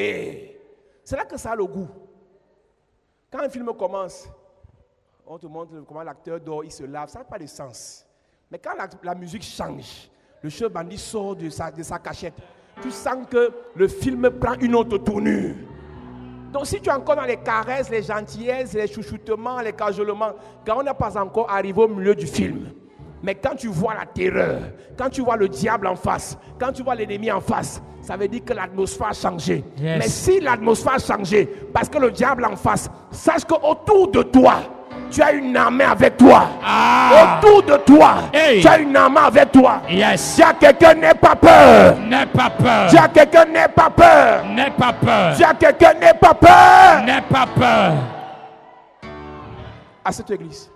C'est là que ça a le goût. Quand un film commence, on te montre comment l'acteur dort, il se lave. Ça n'a pas de sens. Mais quand la musique change, le chef bandit sort de sa cachette. Tu sens que le film prend une autre tournure. Donc si tu es encore dans les caresses, les gentillesses, les chouchoutements, les cajolements, quand on n'est pas encore arrivé au milieu du film. Mais quand tu vois la terreur, quand tu vois le diable en face, quand tu vois l'ennemi en face, ça veut dire que l'atmosphère a changé. Yes. Mais si l'atmosphère a changé, parce que le diable en face, sache qu'autour de toi, tu as une armée avec toi. Autour de toi, Hey. tu as une armée avec toi. Yes. Dis à quelqu'un, n'aie pas peur. N'aie pas peur. Dis à quelqu'un, n'aie pas peur. N'aie pas peur. Dis à quelqu'un, n'aie pas peur. N'aie pas peur. À cette église,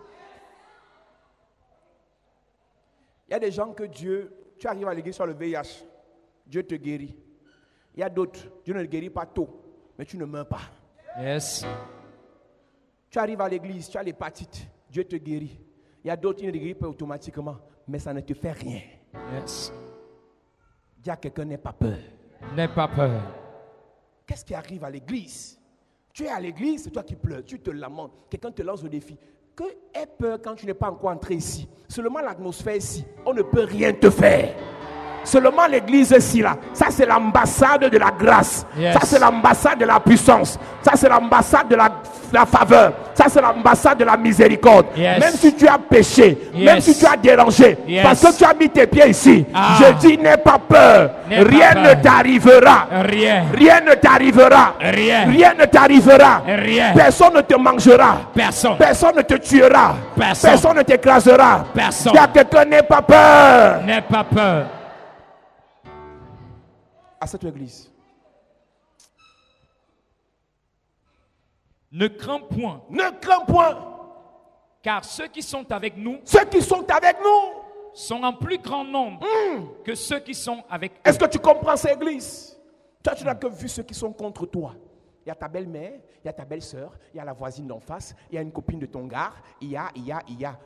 il y a des gens que Dieu, tu arrives à l'église sur le VIH, Dieu te guérit. Il y a d'autres, Dieu ne te guérit pas tôt, mais tu ne meurs pas. Yes. Tu arrives à l'église, tu as l'hépatite, Dieu te guérit. Il y a d'autres qui ne te guérissent pas automatiquement, mais ça ne te fait rien. Yes. Dis à quelqu'un, n'aie pas peur. N'aie pas peur. Qu'est-ce qui arrive à l'église? Tu es à l'église, c'est toi qui pleures, tu te lamentes. Quelqu'un te lance le défi. Que aie peur quand tu n'es pas encore entré ici. Seulement l'atmosphère ici, on ne peut rien te faire. Seulement l'église ici là, ça c'est l'ambassade de la grâce. Yes. Ça c'est l'ambassade de la puissance. Ça c'est l'ambassade de la faveur. Ça c'est l'ambassade de la miséricorde. Yes. Même si tu as péché, Yes. même si tu as dérangé, Yes. parce que tu as mis tes pieds ici, je dis n'aie pas peur. N'aie pas Rien peur. ne t'arrivera. Rien. Rien ne t'arrivera. Rien. Rien ne t'arrivera. Rien. Personne ne te mangera. Personne. Personne ne te tuera. Personne. ne t'écrasera. Personne. Dis à quelqu'un, n'aie pas peur. N'aie pas peur. À cette église, Ne crains point, ne crains point. car ceux qui sont avec nous Ceux qui sont avec nous. sont en plus grand nombre que ceux qui sont avec eux. Est-ce que tu comprends cette église? Toi, tu n'as que vu ceux qui sont contre toi. Il y a ta belle-mère, il y a ta belle-sœur, il y a la voisine d'en face, il y a une copine de ton gars, il y a.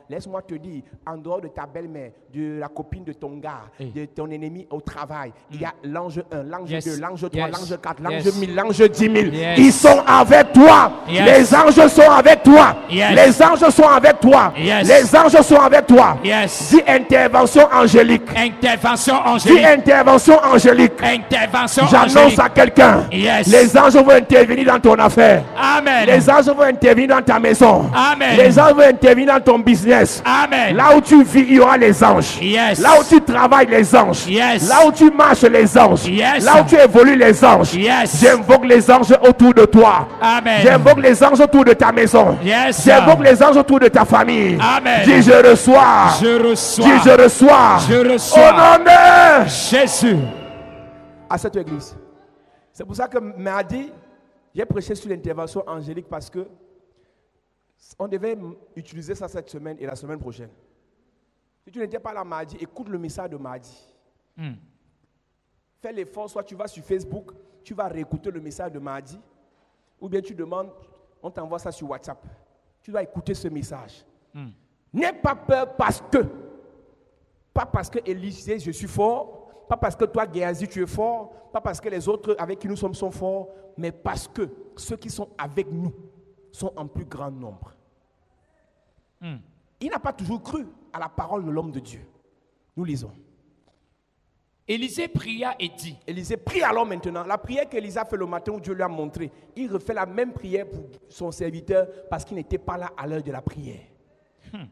Laisse-moi te dire, en dehors de ta belle-mère, de la copine de ton gars, de ton ennemi au travail, il y a l'ange 1, l'ange Yes. 2, l'ange 3, Yes. l'ange 4, l'ange Yes. 1000, l'ange 10 000. Yes. Ils sont avec toi. Yes. Les anges sont avec toi. Yes. Les anges sont avec toi. Yes. Les anges sont avec toi. Yes. Dis intervention angélique. Intervention Dis angélique. intervention angélique. Intervention J'annonce angélique. à quelqu'un. Yes. Les anges vont intervenir dans ton affaire. Amen. Les anges vont intervenir dans ta maison. Amen. Les anges vont intervenir dans ton business. Amen. Là où tu vis, il y aura les anges. Yes. Là où tu travailles, les anges. Yes. Là où tu marches, les anges. Yes. Là où tu évolues, les anges. Yes. J'invoque les anges autour de toi. Amen. J'invoque les anges autour de ta maison. Yes. J'invoque les anges autour de ta famille. Amen. Dis je reçois. Je reçois. Dis je reçois. Je reçois. Au nom de Jésus. à cette église. C'est pour ça que mardi, j'ai prêché sur l'intervention angélique parce que on devait utiliser ça cette semaine et la semaine prochaine. Si tu n'étais pas là mardi, écoute le message de mardi. Fais l'effort, soit tu vas sur Facebook, tu vas réécouter le message de mardi, ou bien tu demandes, on t'envoie ça sur WhatsApp. Tu dois écouter ce message. N'aie pas peur pas parce que Élisée, je suis fort, pas parce que toi, Géasi, tu es fort, pas parce que les autres avec qui nous sommes sont forts, mais parce que ceux qui sont avec nous sont en plus grand nombre. Il n'a pas toujours cru à la parole de l'homme de Dieu. Nous lisons. Élisée pria et dit. Élisée prie alors maintenant. La prière qu'Élisée a fait le matin où Dieu lui a montré, il refait la même prière pour son serviteur parce qu'il n'était pas là à l'heure de la prière.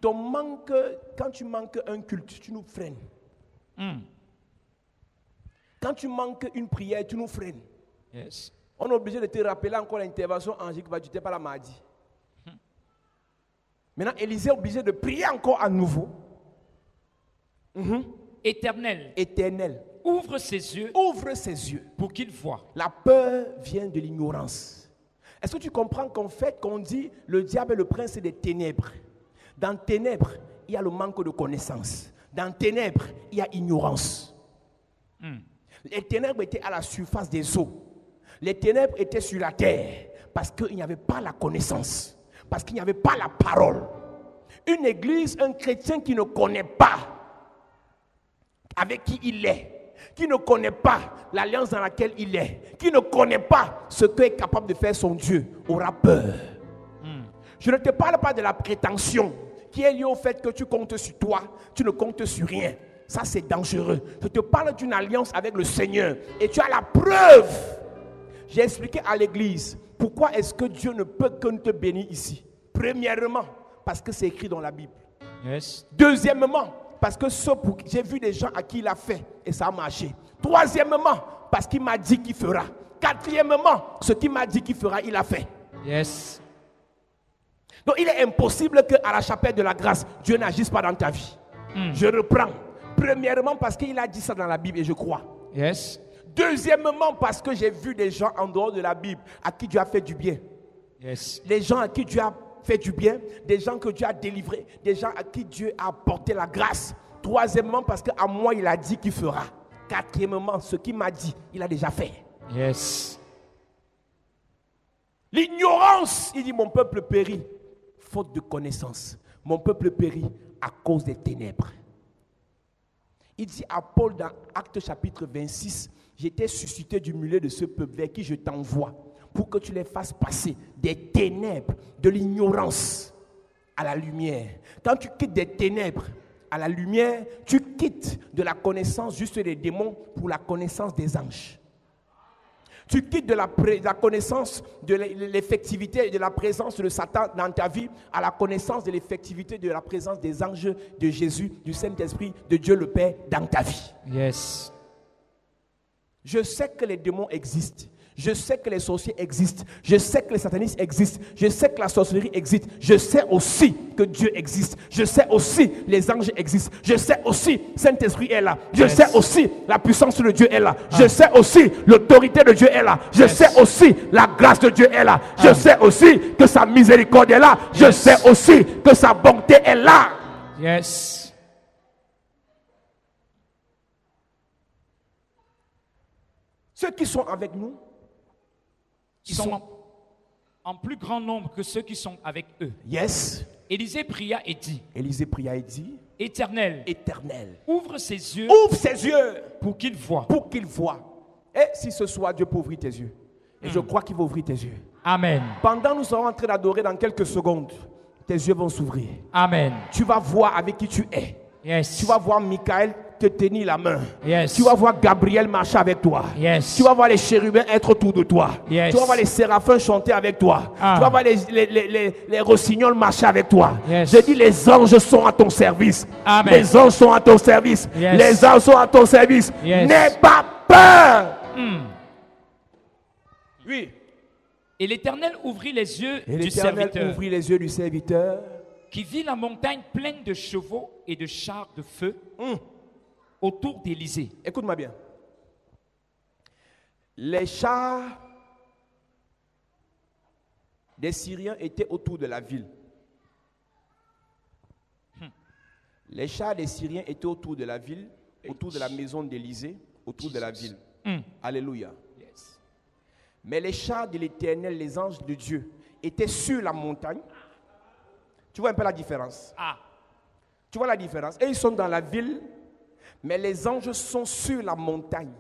Quand tu manques un culte, tu nous freines. Quand tu manques une prière, tu nous freines. Yes. On est obligé de te rappeler encore l'intervention angélique parce que tu n'étais pas là mardi. Maintenant, Élisée est obligé de prier encore à nouveau. Éternel, Éternel, ouvre ses yeux ouvre ses yeux. pour qu'il voie. La peur vient de l'ignorance. Est-ce que tu comprends qu'en fait, qu'on dit le diable est le prince des ténèbres? Dans ténèbres, il y a le manque de connaissance. Dans ténèbres, il y a ignorance. Les ténèbres étaient à la surface des eaux. Les ténèbres étaient sur la terre parce qu'il n'y avait pas la connaissance, parce qu'il n'y avait pas la parole. Une église, un chrétien qui ne connaît pas avec qui il est, qui ne connaît pas l'alliance dans laquelle il est, qui ne connaît pas ce qu'est capable de faire son Dieu, aura peur. Je ne te parle pas de la prétention qui est liée au fait que tu comptes sur toi, tu ne comptes sur rien. Ça, c'est dangereux. Je te parle d'une alliance avec le Seigneur et tu as la preuve. J'ai expliqué à l'église, Pourquoi est-ce que Dieu ne peut que te bénir ici? Premièrement, parce que c'est écrit dans la Bible. Yes. Deuxièmement, parce que j'ai vu des gens à qui il a fait et ça a marché. Troisièmement, parce qu'il m'a dit qu'il fera. Quatrièmement, ce qu'il m'a dit qu'il fera, il a fait. Yes. Donc il est impossible qu'à la chapelle de la grâce, Dieu n'agisse pas dans ta vie. Je reprends. Premièrement, parce qu'il a dit ça dans la Bible et je crois. Yes. Deuxièmement, parce que j'ai vu des gens en dehors de la Bible à qui Dieu a fait du bien. Yes. Les gens à qui Dieu a fait du bien, des gens que Dieu a délivrés, des gens à qui Dieu a apporté la grâce. Troisièmement, parce qu'à moi, il a dit qu'il fera. Quatrièmement, ce qu'il m'a dit, il a déjà fait. Yes. L'ignorance, il dit, mon peuple périt, faute de connaissance. Mon peuple périt à cause des ténèbres. Il dit à Paul dans Actes chapitre 26, j'étais suscité du milieu de ce peuple vers qui je t'envoie pour que tu les fasses passer des ténèbres, de l'ignorance à la lumière. Quand tu quittes des ténèbres à la lumière, tu quittes de la connaissance juste des démons pour la connaissance des anges. Tu quittes de la connaissance de l'effectivité et de la présence de Satan dans ta vie à la connaissance de l'effectivité de la présence des anges, de Jésus, du Saint-Esprit, de Dieu le Père dans ta vie. Yes. Je sais que les démons existent. Je sais que les sorciers existent. Je sais que les satanistes existent. Je sais que la sorcellerie existe. Je sais aussi que Dieu existe. Je sais aussi les anges existent. Je sais aussi Saint-Esprit est là. Je sais aussi la puissance de Dieu est là. Je sais aussi l'autorité de Dieu est là. Je sais aussi la grâce de Dieu est là. Je sais aussi que sa miséricorde est là. Je sais aussi que sa bonté est là. Yes. Ceux qui sont avec nous, Ils sont en plus grand nombre que ceux qui sont avec eux. Yes. Élisée pria et dit, Élisée pria et dit, Éternel, Éternel, ouvre ses yeux ouvre ses yeux pour qu'il voie. pour qu'il voie. Et si ce soir Dieu peut ouvrir tes yeux, et je crois qu'il va ouvrir tes yeux. Amen. Pendant nous serons en train d'adorer dans quelques secondes, tes yeux vont s'ouvrir. Amen. Tu vas voir avec qui tu es. Yes. Tu vas voir Michael te tenir la main. Yes. Tu vas voir Gabriel marcher avec toi. Yes. Tu vas voir les chérubins être autour de toi. Yes. Tu vas voir les séraphins chanter avec toi. Ah. Tu vas voir les rossignols marcher avec toi. Yes. Je dis, les anges sont à ton service. Amen. Les anges sont à ton service. Yes. Les anges sont à ton service. Yes. N'aie pas peur. Oui. Et l'Éternel ouvrit les yeux Et du l'Éternel serviteur, ouvrit les yeux du serviteur. qui vit la montagne pleine de chevaux et de chars de feu autour d'Élysée. Écoute-moi bien. Les chars des Syriens étaient autour de la ville. Les chars des Syriens étaient autour de la ville, autour de la maison d'Élysée, autour de la ville. Alléluia. Yes. Mais les chars de l'Éternel, les anges de Dieu, étaient sur la montagne. Tu vois un peu la différence? Ah. Tu vois la différence? Et ils sont dans la ville, mais les anges sont sur la montagne.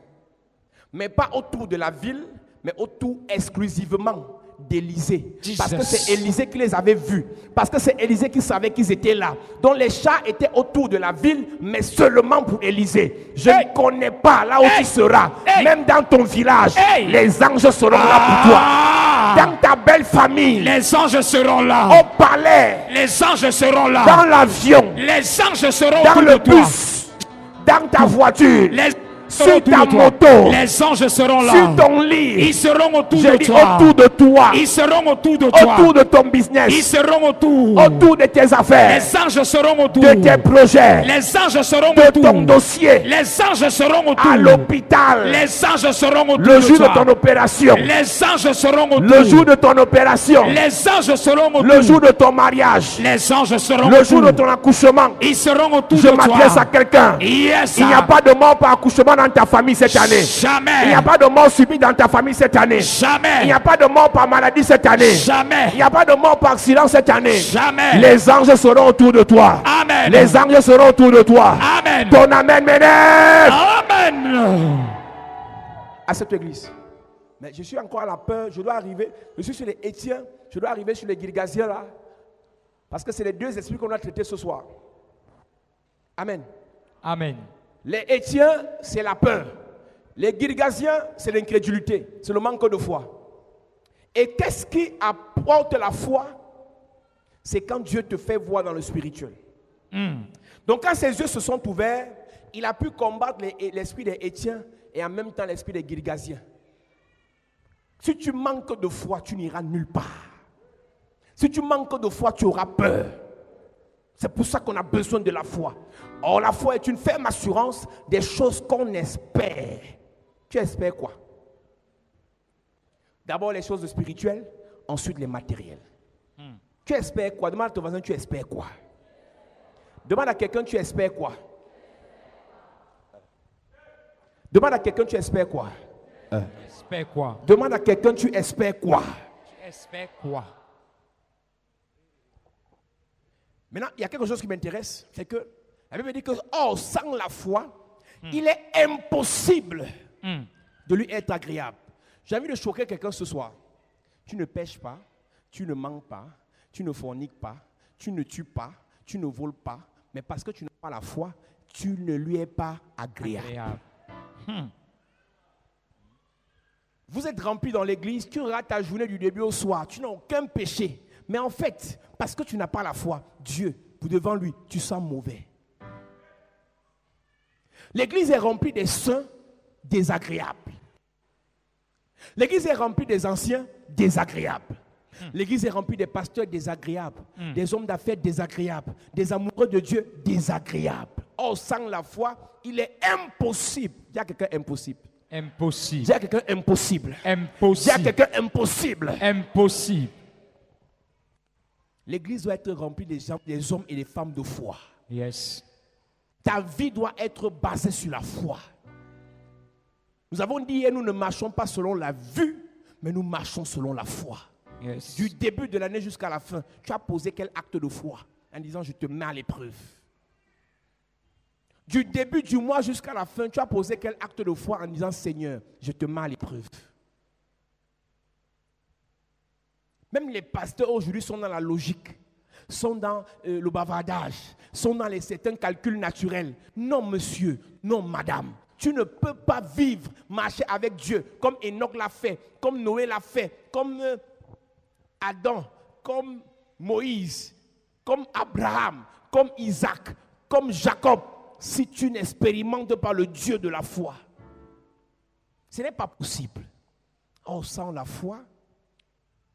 Mais pas autour de la ville, mais autour exclusivement d'Élysée. Parce que c'est Élysée qui les avait vus. Parce que c'est Élysée qui savait qu'ils étaient là. Donc les chars étaient autour de la ville, mais seulement pour Élysée. Je ne connais pas là où tu seras. Même dans ton village, les anges seront là pour toi. Dans ta belle famille, Les anges seront là. au palais, Les anges seront là. dans l'avion, Les anges seront dans autour le de toi. bus, dans ta voiture, Les sur ta moto, Les anges seront là. sur ton lit. Ils seront autour Je de dis toi. autour de toi, Ils seront autour de toi. autour de ton Ils business, seront autour. autour de tes affaires, Les anges seront autour. de tes projets, Les anges seront de autour. ton dossier, Les anges seront autour. à l'hôpital, Les anges seront autour. le jour de toi. ton opération, Les anges seront autour. le jour de ton opération, Les anges seront autour. le jour de ton mariage, Les anges seront le autour. jour de ton accouchement. Ils seront autour Je de toi. m'adresse à quelqu'un. Yes. Il n'y a pas de mort par accouchement dans ta famille cette année. Jamais. Il n'y a pas de mort subie dans ta famille cette année. Jamais. Il n'y a pas de mort par maladie cette année. Jamais. Il n'y a pas de mort par accident cette année. Jamais. Les anges seront autour de toi. Amen. Les anges seront autour de toi. Amen. Ton amen m'énerve Amen. à cette église. Mais je suis encore à la peur. Je dois arriver. Je suis sur les Étiens. Je dois arriver sur les Girgasiens là. Parce que c'est les deux esprits qu'on a traités ce soir. Amen. Amen. Les Étiens, c'est la peur. Les Girgasiens, c'est l'incrédulité. C'est le manque de foi. Et qu'est-ce qui apporte la foi? C'est quand Dieu te fait voir dans le spirituel. Donc quand ses yeux se sont ouverts, il a pu combattre l'esprit des Hétiens et en même temps l'esprit des Girgasiens. Si tu manques de foi, tu n'iras nulle part. Si tu manques de foi, tu auras peur. C'est pour ça qu'on a besoin de la foi. Or, la foi est une ferme assurance des choses qu'on espère. Tu espères quoi? D'abord les choses spirituelles, ensuite les matériels. Tu espères quoi? Demande à ton voisin, tu espères quoi? Demande à quelqu'un, tu espères quoi? Demande à quelqu'un, tu espères quoi? Espère quoi? Demande à quelqu'un, tu espères quoi? Tu espères quoi? Maintenant, il y a quelque chose qui m'intéresse, c'est que la Bible dit que, oh, sans la foi, il est impossible de lui être agréable. J'ai envie de choquer quelqu'un ce soir. Tu ne pêches pas, tu ne mens pas, tu ne forniques pas, tu ne tues pas, tu ne voles pas, mais parce que tu n'as pas la foi, tu ne lui es pas agréable. Vous êtes remplis dans l'église, tu rates ta journée du début au soir, tu n'as aucun péché. Mais en fait, parce que tu n'as pas la foi, Dieu, devant lui, tu sens mauvais. L'église est remplie des saints désagréables. L'église est remplie des anciens désagréables. L'église est remplie des pasteurs désagréables, des hommes d'affaires désagréables, des amoureux de Dieu désagréables. Or, sans la foi, il est impossible. Dis à quelqu'un impossible. Impossible. Dis à quelqu'un impossible. Impossible. Dis à quelqu'un impossible. Impossible. L'église doit être remplie des hommes et des femmes de foi. Yes. Ta vie doit être basée sur la foi. Nous avons dit hier, nous ne marchons pas selon la vue, mais nous marchons selon la foi. Yes. Du début de l'année jusqu'à la fin, tu as posé quel acte de foi en disant je te mets à l'épreuve. Du début du mois jusqu'à la fin, tu as posé quel acte de foi en disant Seigneur, je te mets à l'épreuve. Même les pasteurs aujourd'hui sont dans la logique, sont dans le bavardage, sont dans certains calculs naturels. Non monsieur, non madame, tu ne peux pas vivre, marcher avec Dieu comme Enoch l'a fait, comme Noé l'a fait, comme Adam, comme Moïse, comme Abraham, comme Isaac, comme Jacob, si tu n'expérimentes pas le Dieu de la foi. Ce n'est pas possible. Or, sans la foi,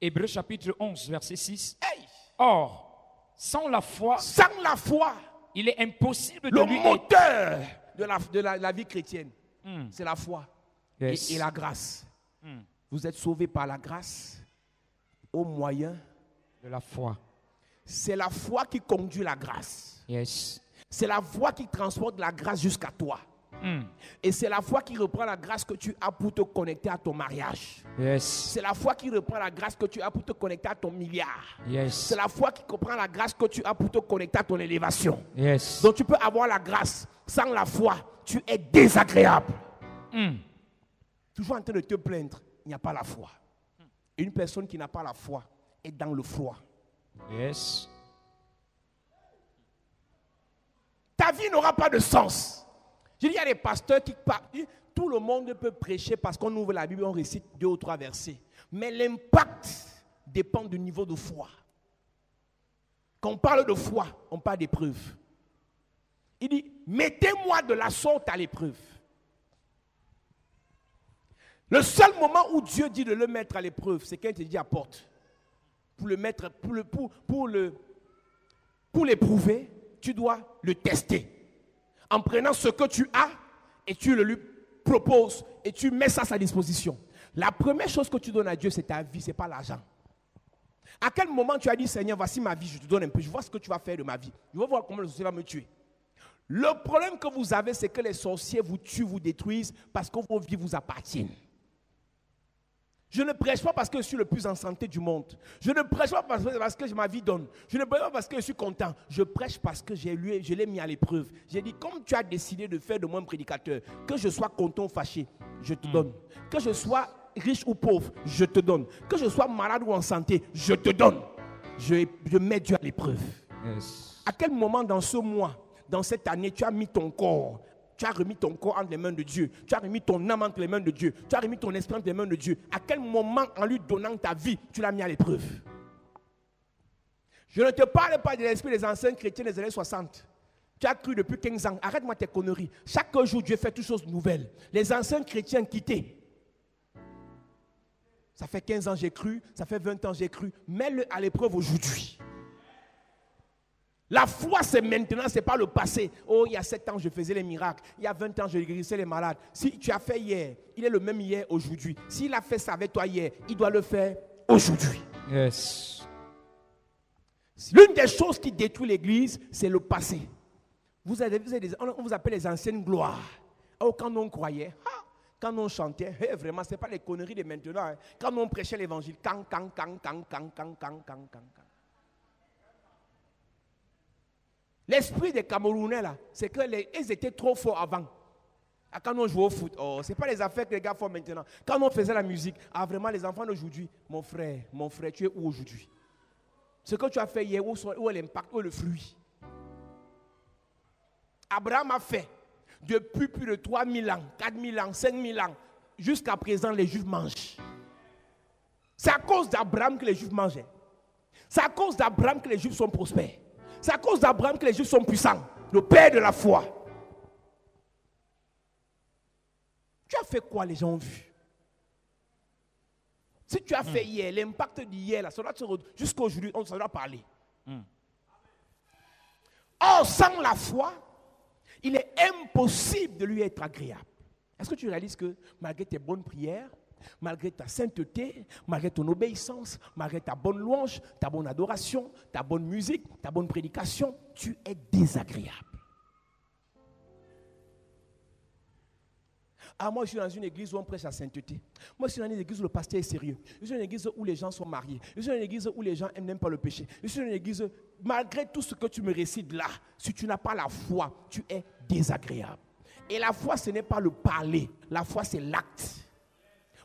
Hébreux chapitre 11, verset 6. hey, Or, sans la foi, il est impossible de le lui moteur de la vie chrétienne, c'est la foi Yes. et la grâce. Vous êtes sauvés par la grâce au moyen de la foi. C'est la foi qui conduit la grâce. Yes. C'est la foi qui transporte la grâce jusqu'à toi. Et c'est la foi qui reprend la grâce que tu as pour te connecter à ton mariage. Yes. C'est la foi qui reprend la grâce que tu as pour te connecter à ton milliard. Yes. C'est la foi qui reprend la grâce que tu as pour te connecter à ton élévation. Yes. Donc tu peux avoir la grâce. Sans la foi, tu es désagréable. Toujours en train de te plaindre, il n'y a pas la foi. Une personne qui n'a pas la foi est dans le froid. Yes. Ta vie n'aura pas de sens. Je dis, il y a des pasteurs qui parlent. Tout le monde peut prêcher parce qu'on ouvre la Bible et on récite 2 ou 3 versets. Mais l'impact dépend du niveau de foi. Quand on parle de foi, on parle d'épreuve. Il dit, mettez-moi de la sorte à l'épreuve. Le seul moment où Dieu dit de le mettre à l'épreuve, c'est quand il te dit apporte. Pour le mettre, pour l'éprouver, tu dois le tester. En prenant ce que tu as et tu le lui proposes et tu mets ça à sa disposition. La première chose que tu donnes à Dieu, c'est ta vie, ce n'est pas l'argent. À quel moment tu as dit, Seigneur, voici ma vie, je te donne un peu, je vois ce que tu vas faire de ma vie. Je veux voir comment le sorcier va me tuer. Le problème que vous avez, c'est que les sorciers vous tuent, vous détruisent parce que vos vies vous appartiennent. Je ne prêche pas parce que je suis le plus en santé du monde. Je ne prêche pas parce que ma vie donne. Je ne prêche pas parce que je suis content. Je prêche parce que je l'ai mis à l'épreuve. J'ai dit, comme tu as décidé de faire de moi un prédicateur, que je sois content ou fâché, je te donne. Que je sois riche ou pauvre, je te donne. Que je sois malade ou en santé, je te donne. Je mets Dieu à l'épreuve. Yes. À quel moment dans ce mois, dans cette année, tu as mis ton corps, Tu as remis ton corps entre les mains de Dieu. Tu as remis ton âme entre les mains de Dieu. Tu as remis ton esprit entre les mains de Dieu. À quel moment, en lui donnant ta vie, tu l'as mis à l'épreuve? Je ne te parle pas de l'esprit des anciens chrétiens des années 60. Tu as cru depuis 15 ans. Arrête-moi tes conneries. Chaque jour, Dieu fait toutes choses nouvelles. Les anciens chrétiens quittés. Ça fait 15 ans j'ai cru, ça fait 20 ans j'ai cru. Mets-le à l'épreuve aujourd'hui. La foi, c'est maintenant, ce n'est pas le passé. Oh, il y a 7 ans, je faisais les miracles. Il y a 20 ans, je guérissais les malades. Si tu as fait hier, il est le même hier, aujourd'hui. S'il a fait ça avec toi hier, il doit le faire aujourd'hui. Yes. L'une des choses qui détruit l'église, c'est le passé. On vous appelle les anciennes gloires. Oh, quand on croyait, quand on chantait, vraiment, ce n'est pas les conneries de maintenant. Hein. Quand on prêchait l'évangile, quand. L'esprit des Camerounais, là, c'est qu'ils étaient trop forts avant. Quand on jouait au foot, ce n'est pas les affaires que les gars font maintenant. Quand on faisait la musique, vraiment, les enfants d'aujourd'hui, mon frère, tu es où aujourd'hui? Ce que tu as fait hier, où est l'impact, où est le fruit? Abraham a fait. Depuis plus de 3000 ans, 4000 ans, 5000 ans, jusqu'à présent, les Juifs mangent. C'est à cause d'Abraham que les Juifs mangeaient. C'est à cause d'Abraham que les Juifs sont prospères. C'est à cause d'Abraham que les Juifs sont puissants. Le père de la foi. Tu as fait quoi, les gens ont vu? Si tu as fait hier, l'impact d'hier, là, ça doit jusqu'à aujourd'hui, on doit parler. Or, sans la foi, il est impossible de lui être agréable. Est-ce que tu réalises que malgré tes bonnes prières, malgré ta sainteté, malgré ton obéissance, malgré ta bonne louange, ta bonne adoration, ta bonne musique, ta bonne prédication, tu es désagréable? Moi, je suis dans une église où on prêche la sainteté. Moi, je suis dans une église où le pasteur est sérieux. Je suis dans une église où les gens sont mariés. Je suis dans une église où les gens n'aiment pas le péché. Je suis dans une église, malgré tout ce que tu me récites là, si tu n'as pas la foi, tu es désagréable. Et la foi, ce n'est pas le parler. La foi, c'est l'acte.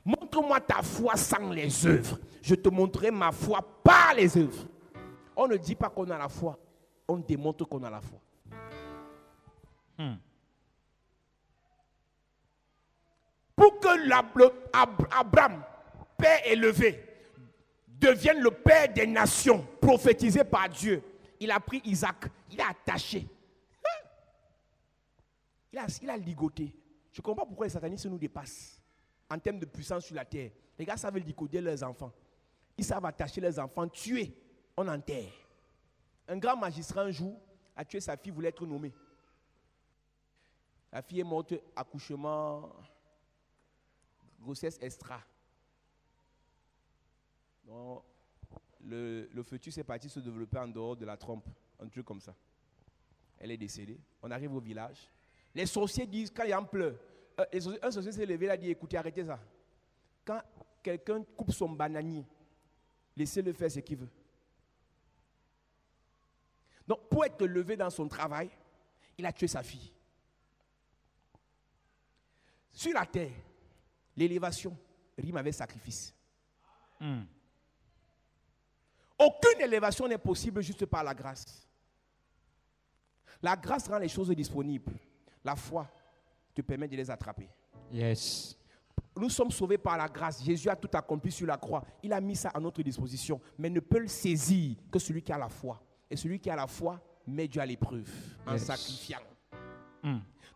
Montre-moi ta foi sans les œuvres. Je te montrerai ma foi par les œuvres. On ne dit pas qu'on a la foi. On démontre qu'on a la foi. Pour que Abraham, père élevé, devienne le père des nations, prophétisé par Dieu, il a pris Isaac, il a attaché. Il a ligoté. Je ne comprends pas pourquoi les satanistes nous dépassent en termes de puissance sur la terre. Les gars savent ligoter leurs enfants. Ils savent attacher leurs enfants, tuer. On enterre. Un grand magistrat un jour a tué sa fille, voulait être nommée. La fille est morte, accouchement, grossesse extra. Donc, le fœtus est parti se développer en dehors de la trompe. Un truc comme ça. Elle est décédée. On arrive au village. Les sorciers disent, quand il y a un pleur, un sorcier s'est levé, il a dit, écoutez, arrêtez ça. Quand quelqu'un coupe son bananier, laissez-le faire ce qu'il veut. Donc, pour être levé dans son travail, il a tué sa fille. Sur la terre, l'élévation rime avec sacrifice. Aucune élévation n'est possible juste par la grâce. La grâce rend les choses disponibles. La foi te permet de les attraper. Yes. Nous sommes sauvés par la grâce. Jésus a tout accompli sur la croix. Il a mis ça à notre disposition. Mais ne peut le saisir que celui qui a la foi. Et celui qui a la foi met Dieu à l'épreuve en sacrifiant.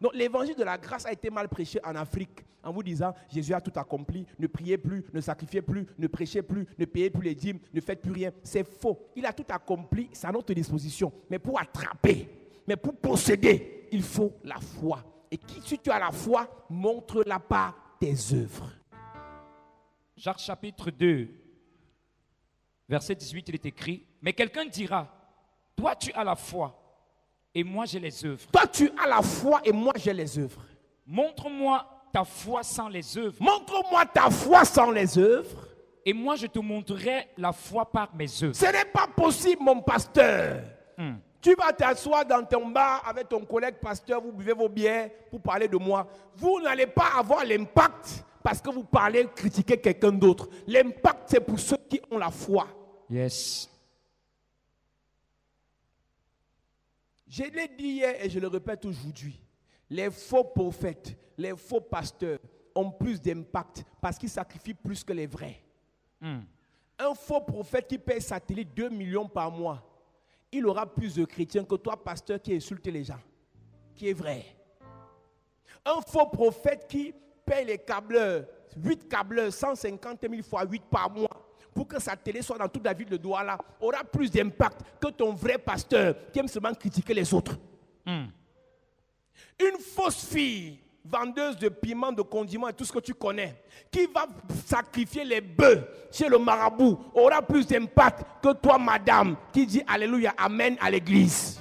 Donc l'évangile de la grâce a été mal prêché en Afrique en vous disant Jésus a tout accompli, ne priez plus, ne sacrifiez plus, ne prêchez plus, ne payez plus les dîmes, ne faites plus rien. C'est faux. Il a tout accompli, c'est à notre disposition. Mais pour attraper, mais pour posséder, il faut la foi. Et si tu as la foi, montre-la par tes œuvres. Jacques chapitre 2, verset 18, il est écrit, mais quelqu'un dira, toi tu as la foi et moi j'ai les œuvres. Toi tu as la foi et moi j'ai les œuvres. Montre-moi ta foi sans les œuvres. Montre-moi ta foi sans les œuvres. Et moi je te montrerai la foi par mes œuvres. Ce n'est pas possible, mon pasteur. Tu vas t'asseoir dans ton bar avec ton collègue pasteur, vous buvez vos bières pour parler de moi. Vous n'allez pas avoir l'impact parce que vous parlez, critiquer quelqu'un d'autre. L'impact, c'est pour ceux qui ont la foi. Yes. Je l'ai dit hier et je le répète aujourd'hui. Les faux prophètes, les faux pasteurs ont plus d'impact parce qu'ils sacrifient plus que les vrais. Un faux prophète qui paye satellite 2 millions par mois, il aura plus de chrétiens que toi, pasteur, qui insulte les gens. Qui est vrai. Un faux prophète qui paye les câbleurs, 8 câbleurs, 150 000 fois 8 par mois, pour que sa télé soit dans toute la ville de Douala, aura plus d'impact que ton vrai pasteur qui aime seulement critiquer les autres. Une fausse fille, vendeuse de piments, de condiments et tout ce que tu connais, qui va sacrifier les bœufs chez le marabout, aura plus d'impact que toi, madame, qui dit Alléluia, Amen à l'église.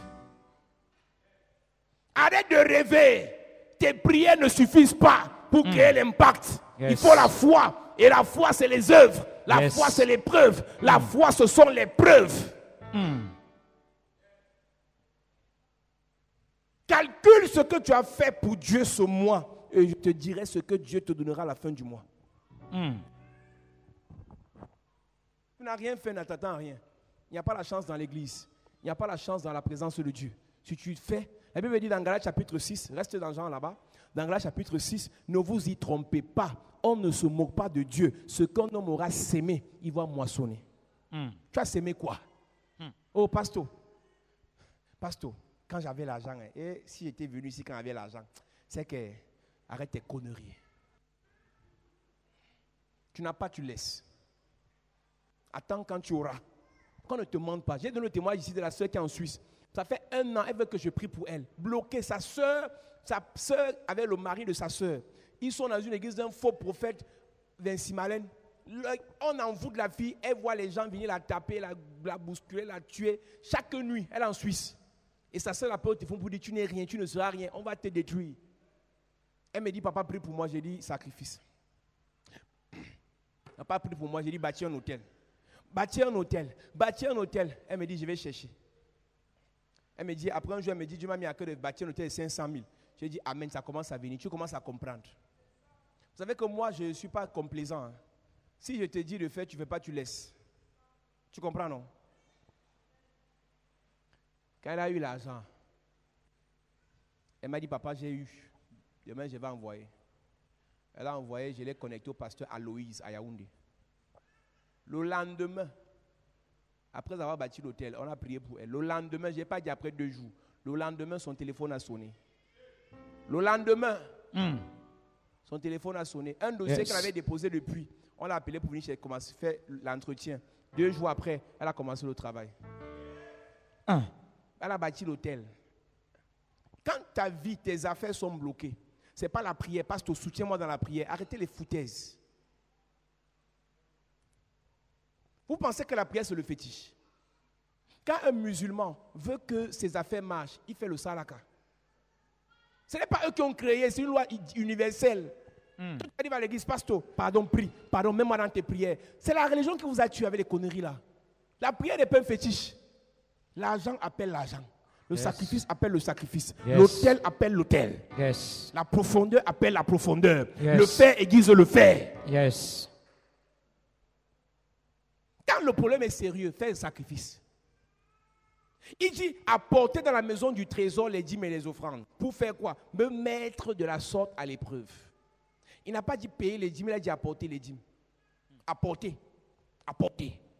Arrête de rêver. Tes prières ne suffisent pas pour créer l'impact. Yes. Il faut la foi. Et la foi, c'est les œuvres. La foi, c'est les preuves. La foi, ce sont les preuves. Calcule ce que tu as fait pour Dieu ce mois. Et je te dirai ce que Dieu te donnera à la fin du mois. Tu n'as rien fait, n'attends rien. Il n'y a pas la chance dans l'église. Il n'y a pas la chance dans la présence de Dieu. Si tu fais, la Bible dit dans Galates chapitre 6, reste dans Jean là-bas, dans Galates chapitre 6, ne vous y trompez pas. On ne se moque pas de Dieu. Ce qu'un homme aura sémé, il va moissonner. Tu as sémé quoi? Oh, pasteur, quand j'avais l'argent, et si j'étais venu ici quand j'avais l'argent, c'est que arrête tes conneries. Tu n'as pas, tu laisses. Attends quand tu auras. Qu'on ne te demande pas. J'ai donné le témoignage ici de la soeur qui est en Suisse. Ça fait 1 an, elle veut que je prie pour elle. Bloquée, sa soeur avait le mari de sa soeur. Ils sont dans une église d'un faux prophète, Vinci Malen. On envoûte la fille, elle voit les gens venir la taper, la bousculer, la tuer. Chaque nuit, elle est en Suisse. Et sa soeur l'appelle au téléphone pour dire, tu n'es rien, tu ne seras rien, on va te détruire. Elle me dit, papa, prie pour moi. J'ai dit, sacrifice. Papa, prie pour moi. J'ai dit, bâtir un hôtel. Bâtir un hôtel. Elle me dit, je vais chercher. Elle me dit, après un jour, elle me dit, Dieu m'a mis à cœur de bâtir un hôtel de 500 000. J'ai dit, amen, ça commence à venir. Tu commences à comprendre. Vous savez que moi, je ne suis pas complaisant. Hein. Si je te dis de faire, tu ne fais pas, tu laisses. Tu comprends, non? Quand elle a eu l'argent, elle m'a dit, papa, j'ai eu. Demain, je vais envoyer. Elle a envoyé, je l'ai connecté au pasteur Aloïse à Yaoundé. Le lendemain, après avoir bâti l'hôtel, on a prié pour elle. Le lendemain, je n'ai pas dit après 2 jours. Le lendemain, son téléphone a sonné. Le lendemain, son téléphone a sonné. Un dossier qu'elle avait déposé depuis, on l'a appelé pour venir commencer à faire l'entretien. 2 jours après, elle a commencé le travail. Elle a bâti l'hôtel. Quand ta vie, tes affaires sont bloquées, ce n'est pas la prière. Pasteur, soutiens-moi dans la prière. Arrêtez les foutaises. Vous pensez que la prière, c'est le fétiche? Quand un musulman veut que ses affaires marchent, il fait le salaka. Ce n'est pas eux qui ont créé, c'est une loi universelle. Quand tu arrives à l'église, pasteur, pardon, prie, pardon, même dans tes prières. C'est la religion qui vous a tué avec les conneries là. La prière n'est pas un fétiche. L'argent appelle l'argent. Le sacrifice appelle le sacrifice. L'autel appelle l'autel. La profondeur appelle la profondeur. Le faire aiguise le faire. Quand le problème est sérieux, fais un sacrifice. Il dit apporter dans la maison du trésor les dîmes et les offrandes. Pour faire quoi? Me mettre de la sorte à l'épreuve. Il n'a pas dit payer les dîmes, il a dit apporter les dîmes. Apporter.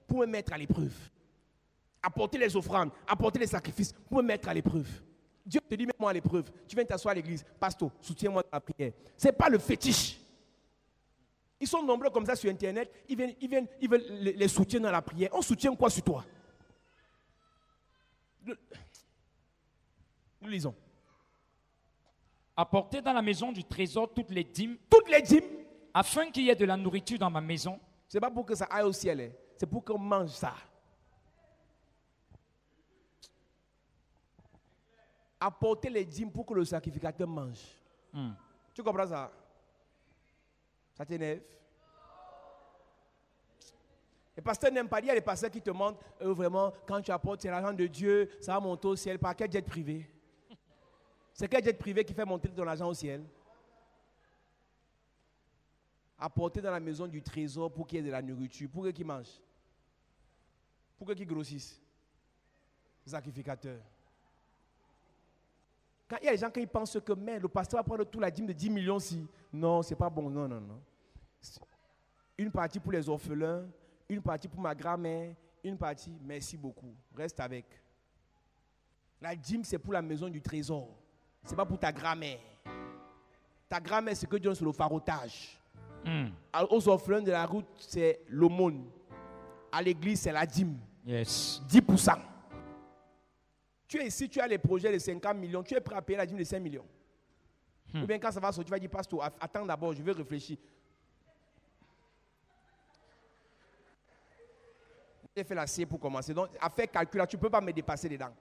Pour me mettre à l'épreuve. Apporter les offrandes, apporter les sacrifices pour me mettre à l'épreuve. Dieu te dit, mets-moi à l'épreuve. Tu viens t'asseoir à l'église. Pasteur, soutiens-moi dans la prière. Ce n'est pas le fétiche. Ils sont nombreux comme ça sur Internet. Ils veulent les soutiens dans la prière. On soutient quoi sur toi? Nous lisons. Apportez dans la maison du trésor toutes les dîmes. Toutes les dîmes. Afin qu'il y ait de la nourriture dans ma maison. Ce n'est pas pour que ça aille au ciel. Hein. C'est pour qu'on mange ça. Apporter les dîmes pour que le sacrificateur mange. Tu comprends ça? Ça t'énerve? Les pasteurs n'aiment pas. Il y a des pasteurs qui te demandent vraiment, quand tu apportes l'argent de Dieu, ça va monter au ciel. Par quel jet privé? C'est quel jet privé qui fait monter ton argent au ciel? Apporter dans la maison du trésor pour qu'il y ait de la nourriture. Pour qu'ils mangent. Pour qu'ils grossissent. Sacrificateurs. Quand il y a des gens qui pensent que mais, le pasteur va prendre toute la dîme de 10 millions si. Non, c'est pas bon. Non. Une partie pour les orphelins, une partie pour ma grand-mère, une partie, merci beaucoup. Reste avec. La dîme, c'est pour la maison du trésor. Ce n'est pas pour ta grand-mère. Ta grand-mère, c'est que Dieu donne sur le farotage. Aux orphelins de la route, c'est l'aumône. À l'église, c'est la dîme. Yes. 10%. Tu es ici, tu as les projets de 50 millions, tu es prêt à payer la dîme de 5 millions. Ou bien quand ça va sortir, tu vas dire, pasteur, attends d'abord, je vais réfléchir. J'ai fait la CIE pour commencer. Donc, à faire calcul, tu ne peux pas me dépasser dedans.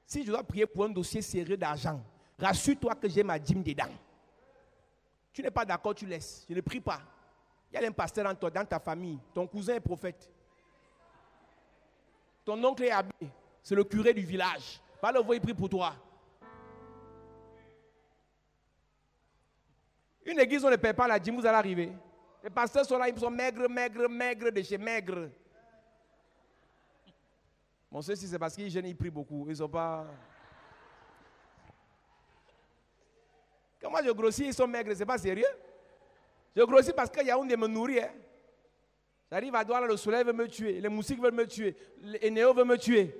Si je dois prier pour un dossier sérieux d'argent, rassure-toi que j'ai ma dîme dedans. Tu n'es pas d'accord, tu laisses. Je ne prie pas. Il y a un pasteur dans ta famille. Ton cousin est prophète. Ton oncle est abbé. C'est le curé du village. Va le voir, il prie pour toi. Une église, on ne paie pas la dîme, vous allez arriver. Les pasteurs sont là, ils sont maigres de chez maigres. Bon, ceci, c'est parce qu'ils jeûnent, ils prient beaucoup. Ils ne sont pas... Quand moi je grossis, ils sont maigres, c'est pas sérieux. Je grossis parce qu'il y a un de me nourrir. Hein. J'arrive à Douala, le soleil veut me tuer, les moustiques veulent me tuer, les Énéo veulent me tuer,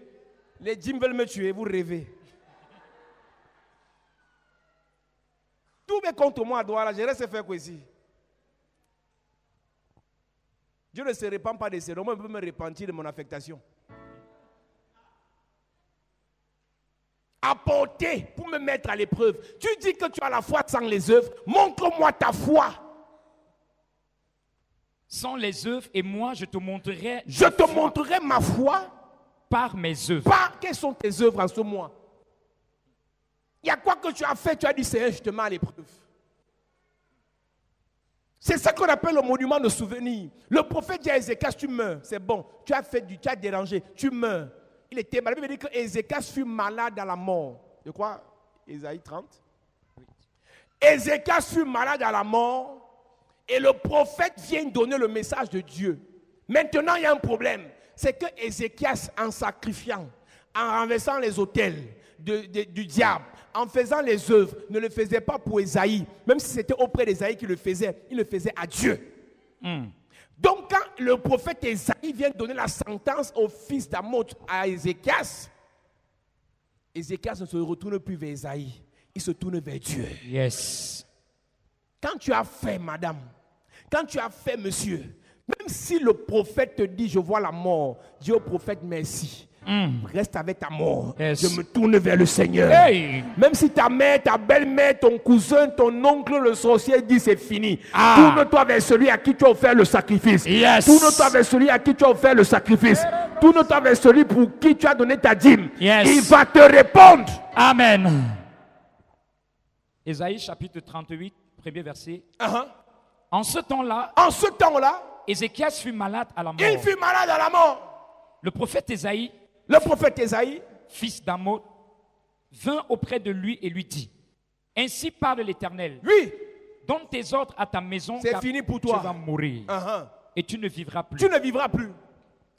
les djinns veulent me tuer, vous rêvez. Tout est contre moi à Douala, je reste faire quoi ici? Dieu ne se répand pas de ses romans, il peut me repentir de mon affectation. Apporter pour me mettre à l'épreuve. Tu dis que tu as la foi sans les œuvres. Montre-moi ta foi. Sans les œuvres, et moi je te montrerai. Je te montrerai ma foi par mes œuvres. Quelles sont tes œuvres en ce mois? Il y a quoi que tu as fait? Tu as dit Seigneur, je te mets à l'épreuve. C'est ça qu'on appelle le monument de souvenir. Le prophète dit à Ézéchias, tu meurs. C'est bon. Tu as dérangé. Tu meurs. Il était malade. La Bible dit que Ézéchias fut malade à la mort. De quoi? Ésaïe 30. Ézéchias fut malade à la mort. Et le prophète vient donner le message de Dieu. Maintenant, il y a un problème. C'est que Ézéchias, en sacrifiant, en renversant les autels du diable, en faisant les œuvres, ne le faisait pas pour Ésaïe. Même si c'était auprès d'Ésaïe qu'il le faisait, il le faisait à Dieu. Donc, quand le prophète Ésaïe vient donner la sentence au fils d'Amoz à Ézéchias, Ézéchias ne se retourne plus vers Ésaïe, il se tourne vers Dieu. Yes. Quand tu as fait, madame, quand tu as fait, monsieur, même si le prophète te dit, je vois la mort, dis au prophète merci. Reste avec ta mort. Yes. Je me tourne vers le Seigneur. Hey. Même si ta mère, ta belle-mère, ton cousin, ton oncle, le sorcier dit c'est fini. Tourne-toi vers celui à qui tu as offert le sacrifice. Yes. Tourne-toi vers celui à qui tu as offert le sacrifice. Tourne-toi vers celui pour qui tu as donné ta dîme. Yes. Il va te répondre. Amen. Ésaïe chapitre 38, premier verset. En ce temps-là, Ézéchias fut malade à la mort. Il fut malade à la mort. Le prophète Ésaïe, fils d'Amoz, vint auprès de lui et lui dit, ainsi parle l'Éternel. Oui. Donne tes ordres à ta maison. C'est fini pour toi. Tu vas mourir. Et tu ne vivras plus. Tu ne vivras plus.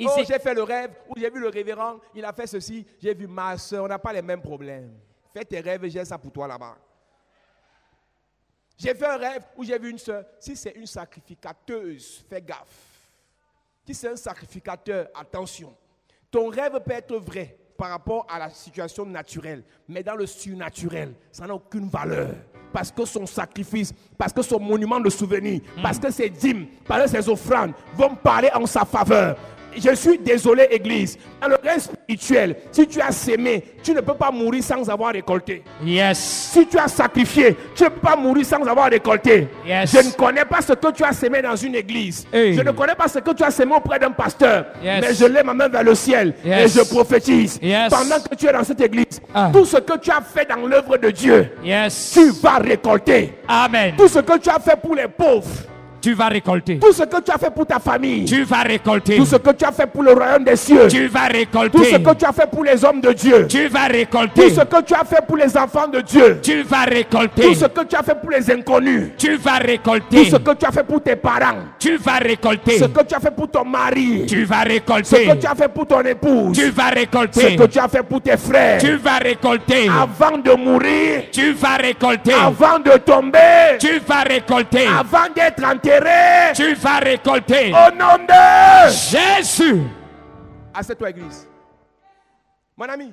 Oh, j'ai fait le rêve, ou j'ai vu le révérend, il a fait ceci, j'ai vu ma soeur, on n'a pas les mêmes problèmes. Fais tes rêves, j'ai ça pour toi là-bas. J'ai fait un rêve où j'ai vu une soeur. Si c'est une sacrificateuse, fais gaffe. Si c'est un sacrificateur, attention. Ton rêve peut être vrai par rapport à la situation naturelle, mais dans le surnaturel, ça n'a aucune valeur. Parce que son sacrifice, parce que son monument de souvenir, parce que ses dîmes, parce que ses offrandes vont parler en sa faveur. Je suis désolé, Église. Dans le règne spirituel, si tu as sémé, tu ne peux pas mourir sans avoir récolté. Yes. Si tu as sacrifié, tu ne peux pas mourir sans avoir récolté. Yes. Je ne connais pas ce que tu as sémé dans une église. Hey. Je ne connais pas ce que tu as sémé auprès d'un pasteur. Yes. Mais je lève ma main vers le ciel et je prophétise. Yes. Pendant que tu es dans cette église, tout ce que tu as fait dans l'œuvre de Dieu, yes, tu vas récolter. Amen. Tout ce que tu as fait pour les pauvres, Tu vas récolter. Tout ce que tu as fait pour ta famille. Tu vas récolter. Tout ce que tu as fait pour le royaume des cieux. Tu vas récolter. Tout ce que tu as fait pour les hommes de Dieu. Tu vas récolter. Tout ce que tu as fait pour les enfants de Dieu. Tu vas récolter. Tout ce que tu as fait pour les inconnus. Tu vas récolter. Tout ce que tu as fait pour tes parents. Tu vas récolter. Ce que tu as fait pour ton mari. Tu vas Ce récolter. que tu as fait pour ton épouse. Tu vas Ce récolter. que tu as fait pour tes frères. Tu vas récolter. Avant de mourir. Tu vas récolter. Avant de tomber. Tu vas récolter. Avant d'être enterré. Tu vas récolter. Au nom de Jésus. Assieds-toi, église. Mon ami,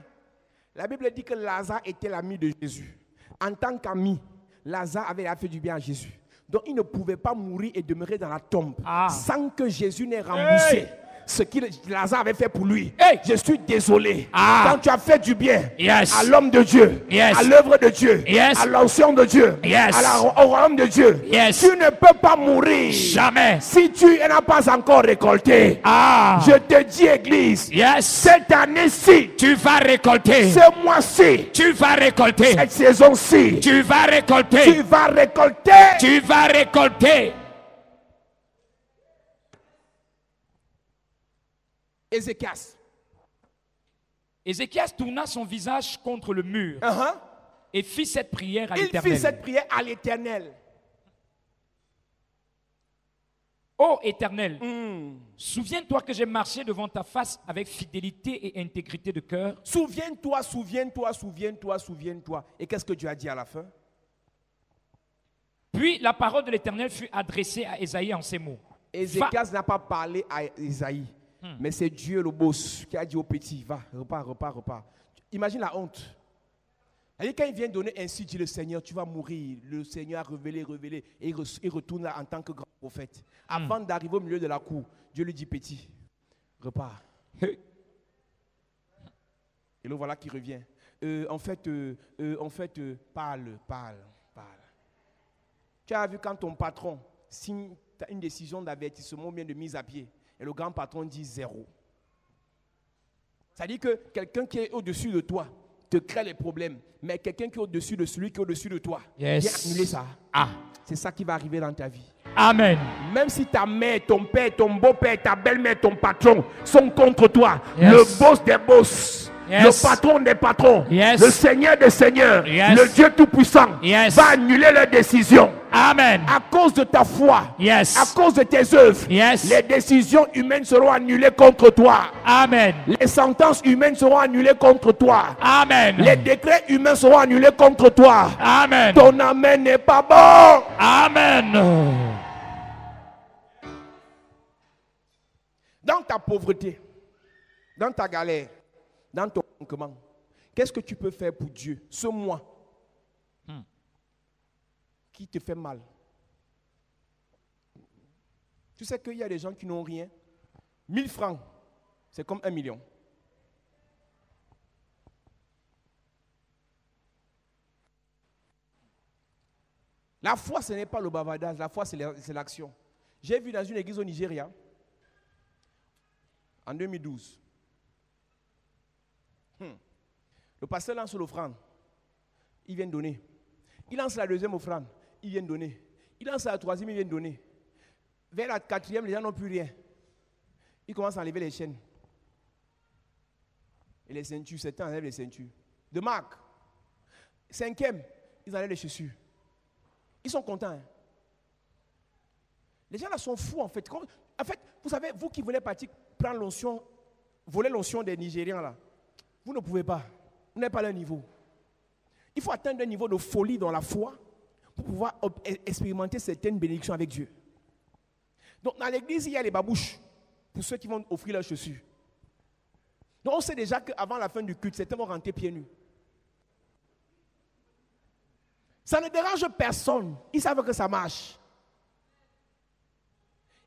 la Bible dit que Lazare était l'ami de Jésus. En tant qu'ami, Lazare avait fait du bien à Jésus. Donc il ne pouvait pas mourir et demeurer dans la tombe sans que Jésus n'ait remboursé ce que Lazare avait fait pour lui. Je suis désolé. Quand tu as fait du bien à l'homme de Dieu, à l'œuvre de Dieu, à l'onction de Dieu, au royaume de Dieu, tu ne peux pas mourir. Jamais. Si tu n'as pas encore récolté, je te dis, église, cette année-ci, tu vas récolter. Ce mois-ci, tu vas récolter. Cette saison-ci, tu vas récolter. Tu vas récolter. Tu vas récolter. Ézéchias tourna son visage contre le mur et fit cette prière à l'Éternel. Il fit cette prière à l'Éternel. Ô Éternel, souviens-toi que j'ai marché devant ta face avec fidélité et intégrité de cœur. Souviens-toi, souviens-toi, souviens-toi, souviens-toi. Et qu'est-ce que Dieu a dit à la fin? Puis la parole de l'Éternel fut adressée à Ésaïe en ces mots. Ézéchias n'a pas parlé à Ésaïe. Mais c'est Dieu le boss qui a dit au petit, va, repars. Imagine la honte. Quand il vient donner ainsi, dit le Seigneur, tu vas mourir. Le Seigneur a révélé, et il retourne là en tant que grand prophète. Avant d'arriver au milieu de la cour, Dieu lui dit, petit, repars. Et le voilà qui revient. Parle. Tu as vu quand ton patron signe une décision d'avertissement ou bien de mise à pied. Et le grand patron dit 0. Ça dit que quelqu'un qui est au-dessus de toi te crée les problèmes. Mais quelqu'un qui est au-dessus de celui qui est au-dessus de toi, viens annuler ça. C'est ça qui va arriver dans ta vie. Amen. Même si ta mère, ton père, ton beau-père, ta belle-mère, ton patron sont contre toi, le boss des boss, le patron des patrons, le Seigneur des seigneurs, le Dieu Tout-Puissant va annuler leurs décisions. Amen. À cause de ta foi, à cause de tes œuvres, les décisions humaines seront annulées contre toi. Amen. Les sentences humaines seront annulées contre toi. Amen. Les décrets humains seront annulés contre toi. Amen. Ton amen n'est pas bon. Amen. Dans ta pauvreté, dans ta galère, dans ton manquement, qu'est-ce que tu peux faire pour Dieu ce mois qui te fait mal? Tu sais qu'il y a des gens qui n'ont rien. 1000 francs, c'est comme 1 million. La foi, ce n'est pas le bavardage, la foi, c'est l'action. J'ai vu dans une église au Nigeria, en 2012, le pasteur lance l'offrande, il vient donner. Il lance la deuxième offrande, il vient donner. Il lance la troisième, il vient donner. Vers la quatrième, les gens n'ont plus rien. Ils commencent à enlever les chaînes. Et les ceintures, certains enlèvent les ceintures. De marque. Cinquième, ils enlèvent les chaussures. Ils sont contents. Hein? Les gens là sont fous en fait. En fait, vous savez, vous qui voulez partir prendre l'onction, voler l'onction des Nigérians là, vous ne pouvez pas. Vous n'avez pas leur niveau. Il faut atteindre un niveau de folie dans la foi pour pouvoir expérimenter certaines bénédictions avec Dieu. Donc dans l'église, il y a les babouches pour ceux qui vont offrir leurs chaussures. Donc on sait déjà qu'avant la fin du culte, certains vont rentrer pieds nus. Ça ne dérange personne. Ils savent que ça marche.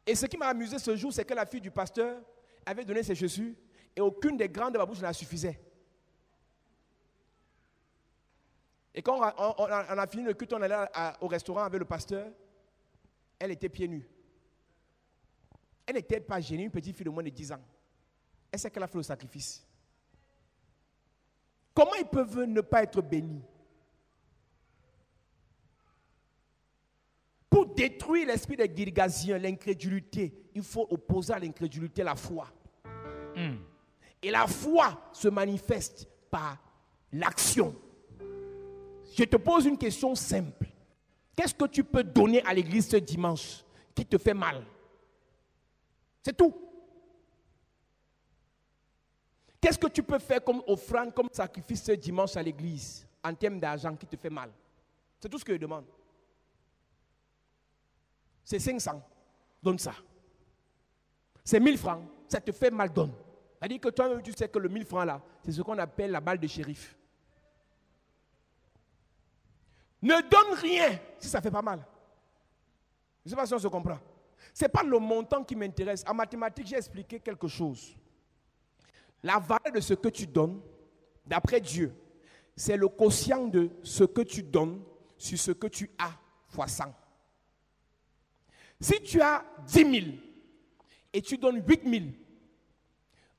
Et ce qui m'a amusé ce jour, c'est que la fille du pasteur avait donné ses chaussures et aucune des grandes babouches ne la suffisait. Et quand on a fini le culte, on allait au restaurant avec le pasteur, elle était pieds nus. Elle n'était pas gênée, une petite fille de moins de 10 ans. Elle sait qu'elle a fait le sacrifice. Comment ils peuvent ne pas être bénis? Pour Pour détruire l'esprit des Girgasiens, l'incrédulité, il faut opposer à l'incrédulité la foi. Et la foi se manifeste par l'action. Je te pose une question simple. Qu'est-ce que tu peux donner à l'église ce dimanche qui te fait mal? C'est tout. Qu'est-ce que tu peux faire comme offrande, comme sacrifice ce dimanche à l'église en termes d'argent qui te fait mal? C'est tout ce que je demande. C'est 500, donne ça. C'est 1000 francs, ça te fait mal, donne. C'est-à-dire que toi-même, tu sais que le 1000 francs là, c'est ce qu'on appelle la balle de shérif. Ne donne rien si ça ne fait pas mal. Je ne sais pas si on se comprend. Ce n'est pas le montant qui m'intéresse. En mathématiques, j'ai expliqué quelque chose. La valeur de ce que tu donnes, d'après Dieu, c'est le quotient de ce que tu donnes sur ce que tu as fois 100. Si tu as 10 000 et tu donnes 8 000,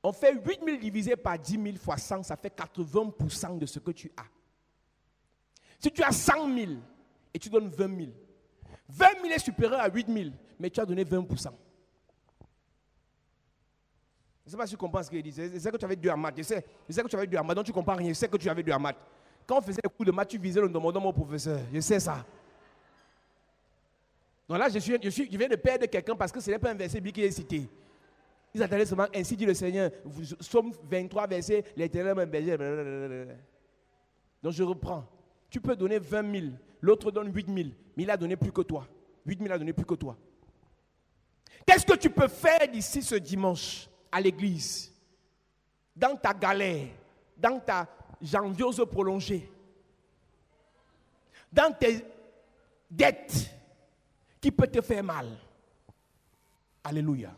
on fait 8 000 divisé par 10 000 fois 100, ça fait 80% de ce que tu as. Si tu as 100 000 et tu donnes 20 000, 20 000 est supérieur à 8 000, mais tu as donné 20%. Je ne sais pas si tu comprends ce qu'il dit. Je sais que tu avais 2 en maths. Je sais que tu avais 2 en maths, donc tu ne comprends rien. Je sais que tu avais 2 en maths. Quand on faisait les cours de maths, tu visais le demandant au professeur. Je sais ça. Donc là, je viens de perdre quelqu'un parce que ce n'est pas un verset biblique qui est cité. Ils attendaient seulement, ainsi dit le Seigneur, Somme 23, verset, l'Éternel m'a berger. Donc je reprends. Tu peux donner 20 000, l'autre donne 8 000, mais il a donné plus que toi. 8 000 a donné plus que toi. Qu'est-ce que tu peux faire d'ici ce dimanche à l'église? Dans ta galère, dans ta janviose prolongée, dans tes dettes qui peut te faire mal. Alléluia.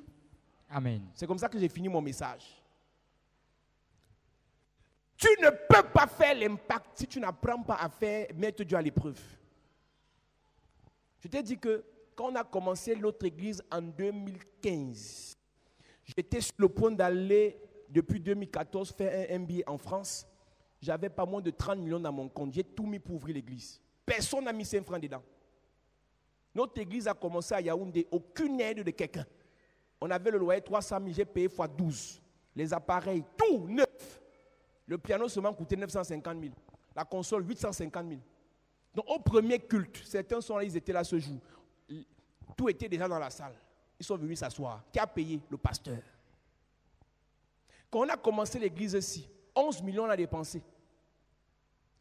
Amen. C'est comme ça que j'ai fini mon message. Tu ne peux pas faire l'impact si tu n'apprends pas à mettre Dieu à l'épreuve. Je t'ai dit que quand on a commencé l'autre église en 2015, j'étais sur le point d'aller, depuis 2014, faire un MBA en France. J'avais pas moins de 30 millions dans mon compte. J'ai tout mis pour ouvrir l'église. Personne n'a mis 5 francs dedans. Notre église a commencé à Yaoundé, aucune aide de quelqu'un. On avait le loyer 300 000, j'ai payé x 12. Les appareils, tout neuf. Le piano seulement coûtait 950 000. La console, 850 000. Donc au premier culte, certains sont là, ils étaient là ce jour. Tout était déjà dans la salle. Ils sont venus s'asseoir. Qui a payé? Le pasteur. Quand on a commencé l'église ici, 11 millions on a dépensé.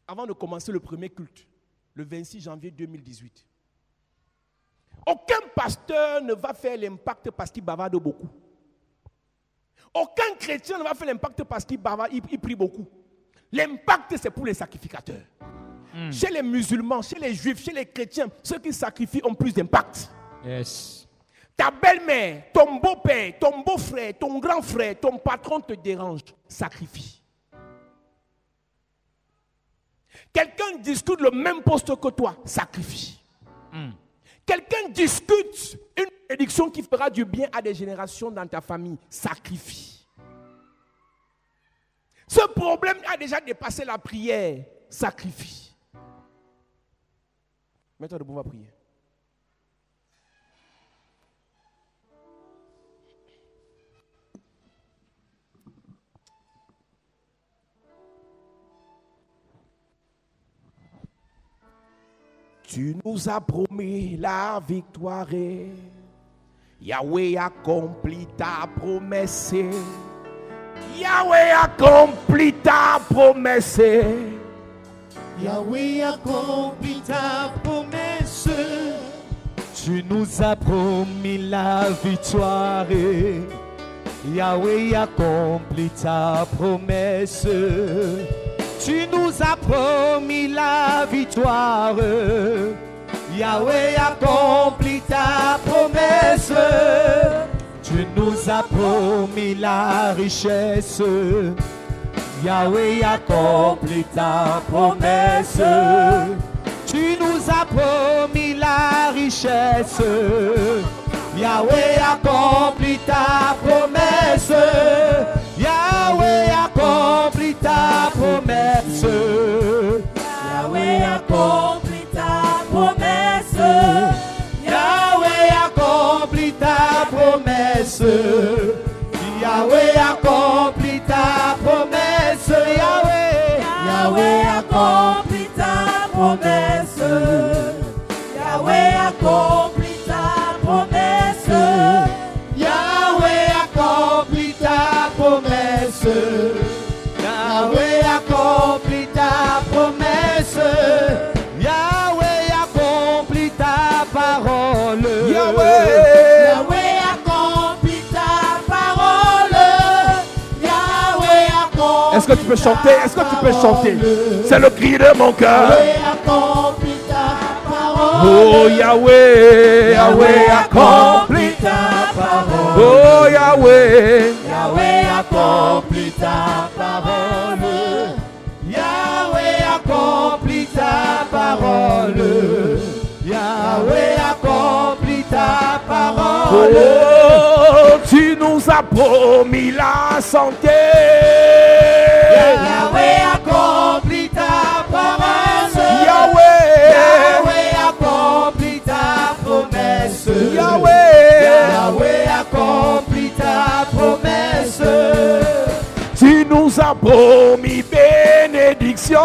Avant de commencer le premier culte, le 26 janvier 2018. Aucun pasteur ne va faire l'impact parce qu'il bavarde beaucoup. Aucun chrétien ne va faire l'impact parce qu'il bavarde, il prie beaucoup. L'impact, c'est pour les sacrificateurs. Chez les musulmans, chez les juifs, chez les chrétiens, ceux qui sacrifient ont plus d'impact. Yes. Ta belle-mère, ton beau-père, ton beau-frère, ton grand frère, ton patron te dérange, sacrifie. Quelqu'un discute le même poste que toi, sacrifie. Quelqu'un discute une prédiction qui fera du bien à des générations dans ta famille, sacrifie. Ce problème a déjà dépassé la prière, sacrifie. Mets-toi debout, on va prier. Tu nous as promis la victoire. Yahweh accomplit ta promesse. Yahweh accomplit ta promesse. Yahweh accomplit ta promesse. Tu nous as promis la victoire. Yahweh accomplit ta promesse. Tu nous as promis la victoire. Yahweh accomplit ta promesse. Tu nous as promis la richesse. Yahweh accomplit ta promesse. Tu nous as promis la richesse. Yahweh accomplit ta promesse. Yahweh accomplit ta promesse. Yahweh accomplit ta promesse. Est-ce que tu peux chanter? Est-ce que tu peux chanter? C'est le cri de mon cœur. Oh Yahweh, Yahweh accomplit ta parole. Oh Yahweh, Yahweh accomplit ta parole. Yahweh accomplit ta parole. Yahweh accomplit ta parole. oh, tu nous as promis la santé. Yahweh accomplit ta parole. Yahweh, Yahweh accomplit ta promesse. Yahweh, Yahweh accomplit ta promesse. tu nous as promis bénédiction.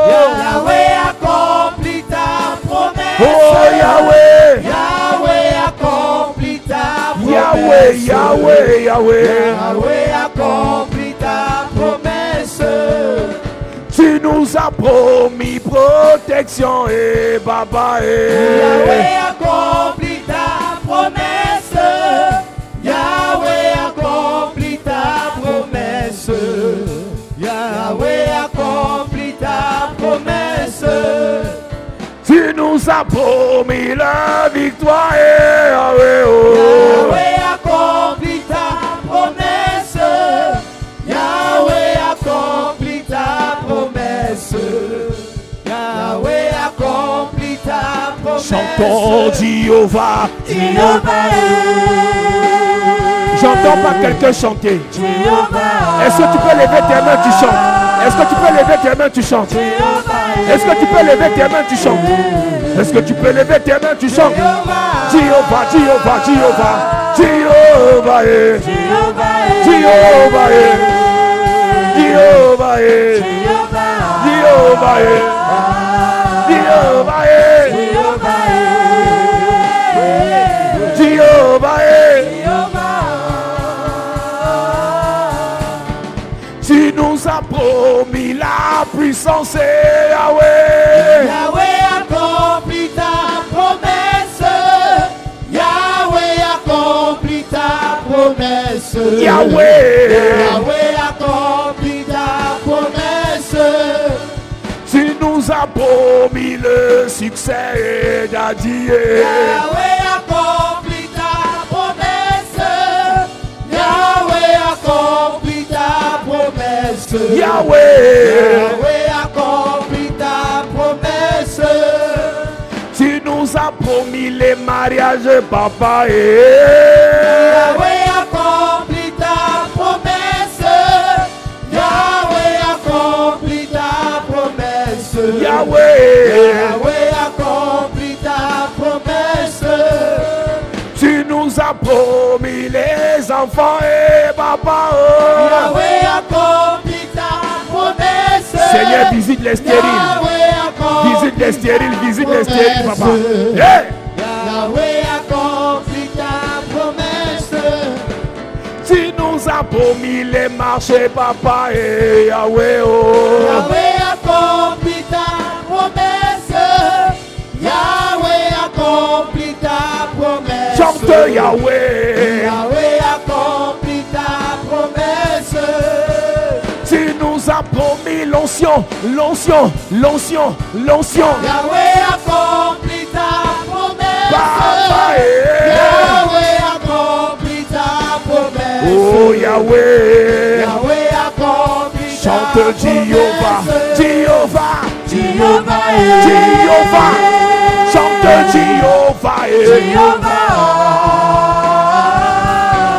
Yahweh accomplit ta promesse. Oh Yahweh, Yahweh accomplit ta promesse. Yahweh, Yahweh, Yahweh, Yahweh accomplit ta promesse. tu nous as promis protection et baba Yahweh accomplit ta promesse. Yahweh accomplit ta promesse. Yahweh accomplit ta promesse. tu nous as promis la victoire et Yahweh, oh. Yahweh accomplit ta promesse. Yahweh accomplit ta promesse. Yahweh accomplit ta promesse. Chantons Jéhovah. Jéhovah J'entends pas quelqu'un chanter. Jéhovah. Est-ce que tu peux lever tes mains, tu chantes? Est-ce que tu peux lever tes mains, tu chantes? Est-ce que tu peux lever tes mains, tu chantes? Est-ce que tu peux lever tes mains, tu chantes? Jéhovah, Jéhovah, Jéhovah, Jéhovah, Jéhovah, Jéhovah, Jéhovah, Jéhovah, Jéhovah, tu nous as promis la puissance, Yahweh. Yahweh accomplit ta promesse. Yahweh accomplit ta promesse. Yahweh, Yahweh accomplit ta promesse. tu nous as promis le succès, Daddy. Yahweh accomplit ta promesse. Yahweh accomplit ta promesse. Yahweh, Yahweh accomplit ta promesse. tu nous as promis les mariages, papa. Yahweh accomplit ta promesse. Yahweh accomplit ta promesse. Yahweh, Yahweh accomplit ta promesse. tu nous as promis les enfants, papa. Yahweh accomplit ta promesse. Seigneur, visite les stériles. Yahweh accomplit Visite les stériles, visite les stériles, papa. promesse. Hey! Yahweh accomplit ta promesse. Tu nous as promis les marchés, papa, et Yahweh, oh. Yahweh accomplit ta promesse. Yahweh accomplit ta promesse. Chante Yahweh. Yahweh accomplit ta promesse. Tu nous as promis l'onction, l'onction, l'onction, l'onction. Yahweh accomplit ta promesse. Papa, Yahweh accomplit ta promesse. oh Yahweh. Yahweh accomplit ta Chante Jéhovah, promesse. Jéhovah, Jéhovah, Jéhovah. Chante Jéhovah, Jéhovah,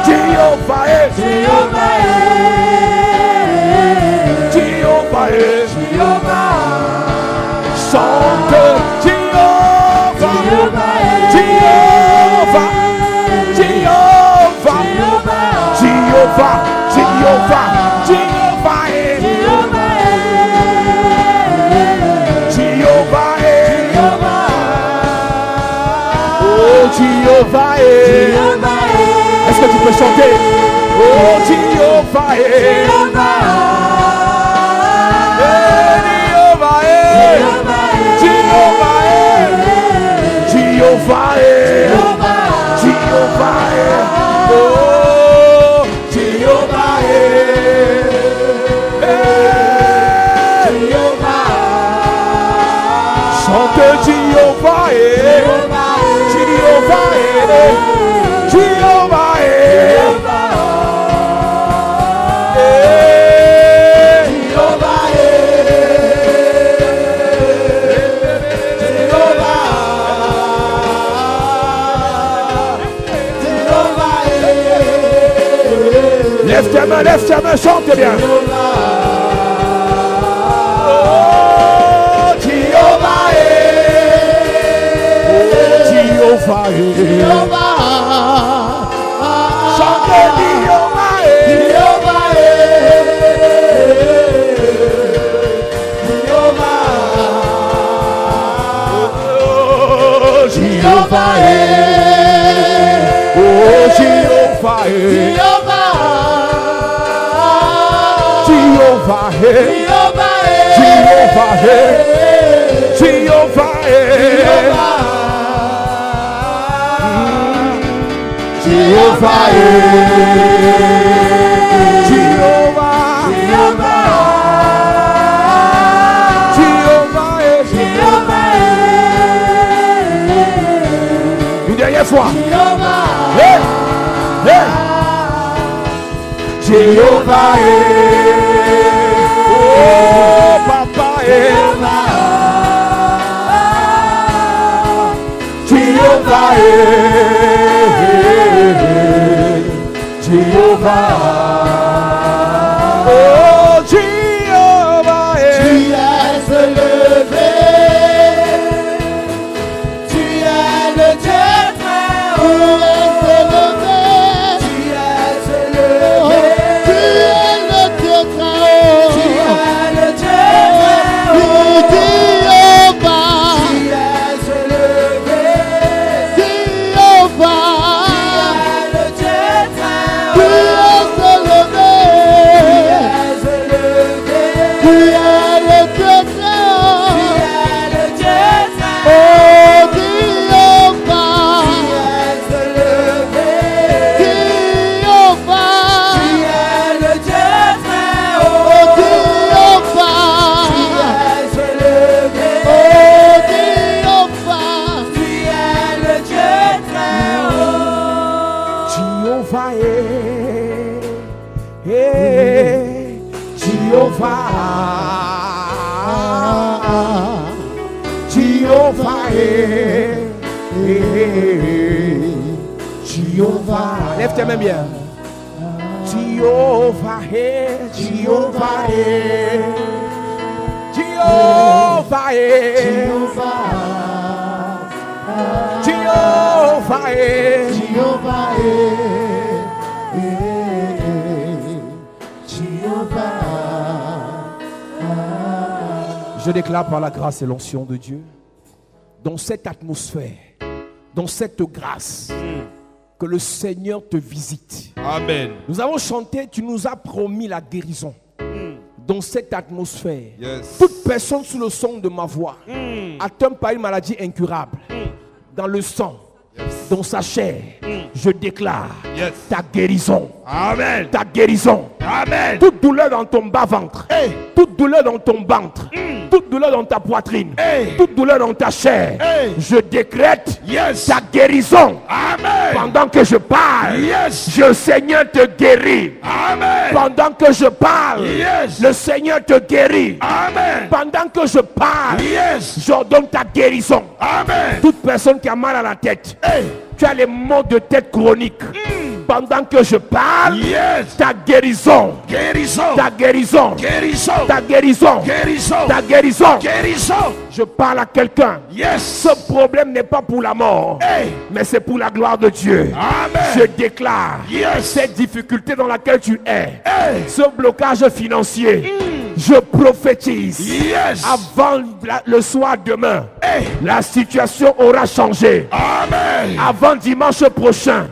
Jéhovah, Jéhovah, Jéhovah. Jéhovah, Chante Jéhovah, Jéhovah, Jéhovah, Jéhovah, Jéhovah, Jéhovah, Jéhovah, Jéhovah, oh Jéhovah, est-ce que tu peux chanter? Oh Jéhovah, Jéhovah, Jéhovah, Jéhovah, oh Jéhovah, Lève tes mains, chante bien. Jehovah, chantez Jehovah, une dernière fois. Hey, hey. Jehovah, oh papa, Jehovah, Jehovah, oh Jehovah, tu es levé, tu es le Dieu très haut, tu es levé, tu es le Dieu très haut, tu es le Dieu très haut, Jehovah, tu es levé, Jehovah, tu es le Dieu très Jehovah. Lève tes mains bien. Jehovah, Jehovah, Jehovah, Jehovah, Je déclare par la grâce et l'onction de Dieu, dans cette atmosphère, dans cette grâce, que le Seigneur te visite. Amen. Nous avons chanté, tu nous as promis la guérison. Dans cette atmosphère, toute personne sous le son de ma voix atteinte par une maladie incurable, dans le sang, dans sa chair, je déclare ta guérison. Amen. Ta guérison. Amen. Toute douleur dans ton bas-ventre, toute douleur dans ton ventre, toute douleur dans ta poitrine, toute douleur dans ta chair, je décrète ta guérison. Amen. Pendant que je parle, le Seigneur te guérit. Amen. Pendant que je parle, le Seigneur te guérit. Amen. Pendant que je parle, j'ordonne ta guérison. Amen. Toute personne qui a mal à la tête, tu as les maux de tête chroniques. Pendant que je parle, ta guérison, ta guérison, ta guérison, ta guérison, je parle à quelqu'un. Ce problème n'est pas pour la mort, mais c'est pour la gloire de Dieu. Amen. Je déclare cette difficulté dans laquelle tu es, ce blocage financier, je prophétise avant le soir demain, la situation aura changé. Amen. Avant dimanche prochain,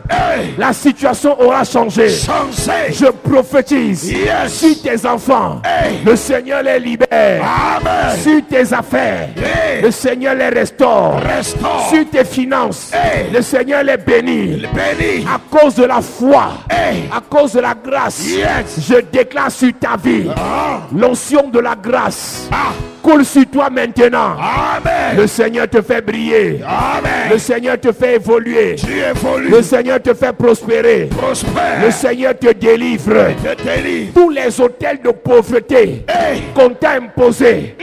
la situation aura changé. Je prophétise sur tes enfants, le Seigneur les libère. Amen. Sur tes affaires, le Seigneur les restaure. Sur tes finances, le Seigneur les bénit. À cause de la foi, à cause de la grâce, je déclare sur ta vie l'onction de la grâce. Coule sur toi maintenant. Amen. Le Seigneur te fait briller. Amen. Le Seigneur te fait évoluer. Tu évolues. Le Seigneur te fait prospérer. Prospère. Le Seigneur te délivre. Te délivre. Tous les hôtels de pauvreté qu'on t'a imposés,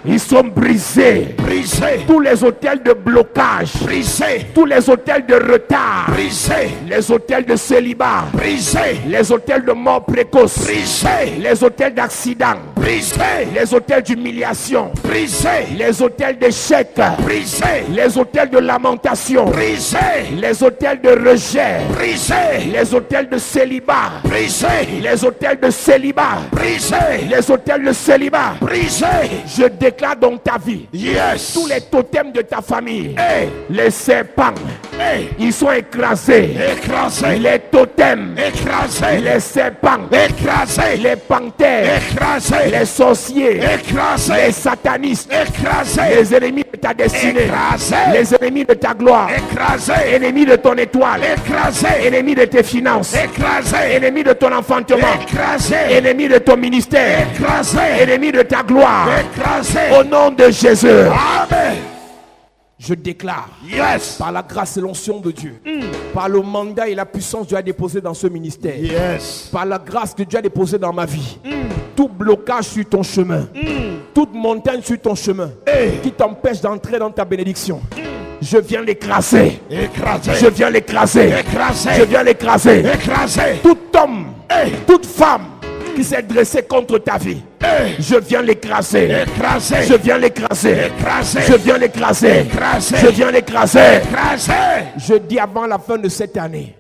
Ils sont brisés. Brisés. Tous les hôtels de blocage. Brisés. Tous les hôtels de retard. Brisés. Les hôtels de célibat. Brisés. Les hôtels de mort précoce. Brisés. Les hôtels d'accident. Brisés. Les hôtels d'humiliation. Brisés. Les hôtels d'échec. Brisés. Les hôtels de lamentation. Brisés. Les hôtels de rejet. Brisés. Les hôtels de célibat. Brisés. Les hôtels de célibat. Brisés. Les hôtels de célibat. Brisés. Je déclare dans ta vie. Yes. Tous les totems de ta famille. Hey. Les serpents. Hey. Ils sont écrasés. Écrasés. Les totems. Écrasés. Les serpents. Écrasés. Les panthères. Écrasés. Les sorciers. Écrasés. Les satanistes. Écrasés. Les ennemis de ta destinée. Écrasés. Les ennemis de ta gloire. Écrasés. Ennemis de ton étoile. Écrasés. Ennemis de tes finances. Écrasés. Ennemis de ton enfantement. Écrasés. Ennemis de ton ministère. Écrasés. Ennemis de ta gloire. Écrasés. Au nom de Jésus. Amen. Je déclare, Yes. par la grâce et l'onction de Dieu, par le mandat et la puissance que Dieu a déposé dans ce ministère, Yes. par la grâce que Dieu a déposée dans ma vie, tout blocage sur ton chemin, toute montagne sur ton chemin, qui t'empêche d'entrer dans ta bénédiction, je viens l'écraser. Écrasés. Je viens l'écraser. Écrasé. Je viens l'écraser. Écrasés. Tout homme, toute femme qui s'est dressé contre ta vie, je viens l'écraser. Écrasé. Je viens l'écraser. Écrasé. Je viens l'écraser. Écrasé. Je viens l'écraser. Écrasés. Je dis avant la fin de cette année,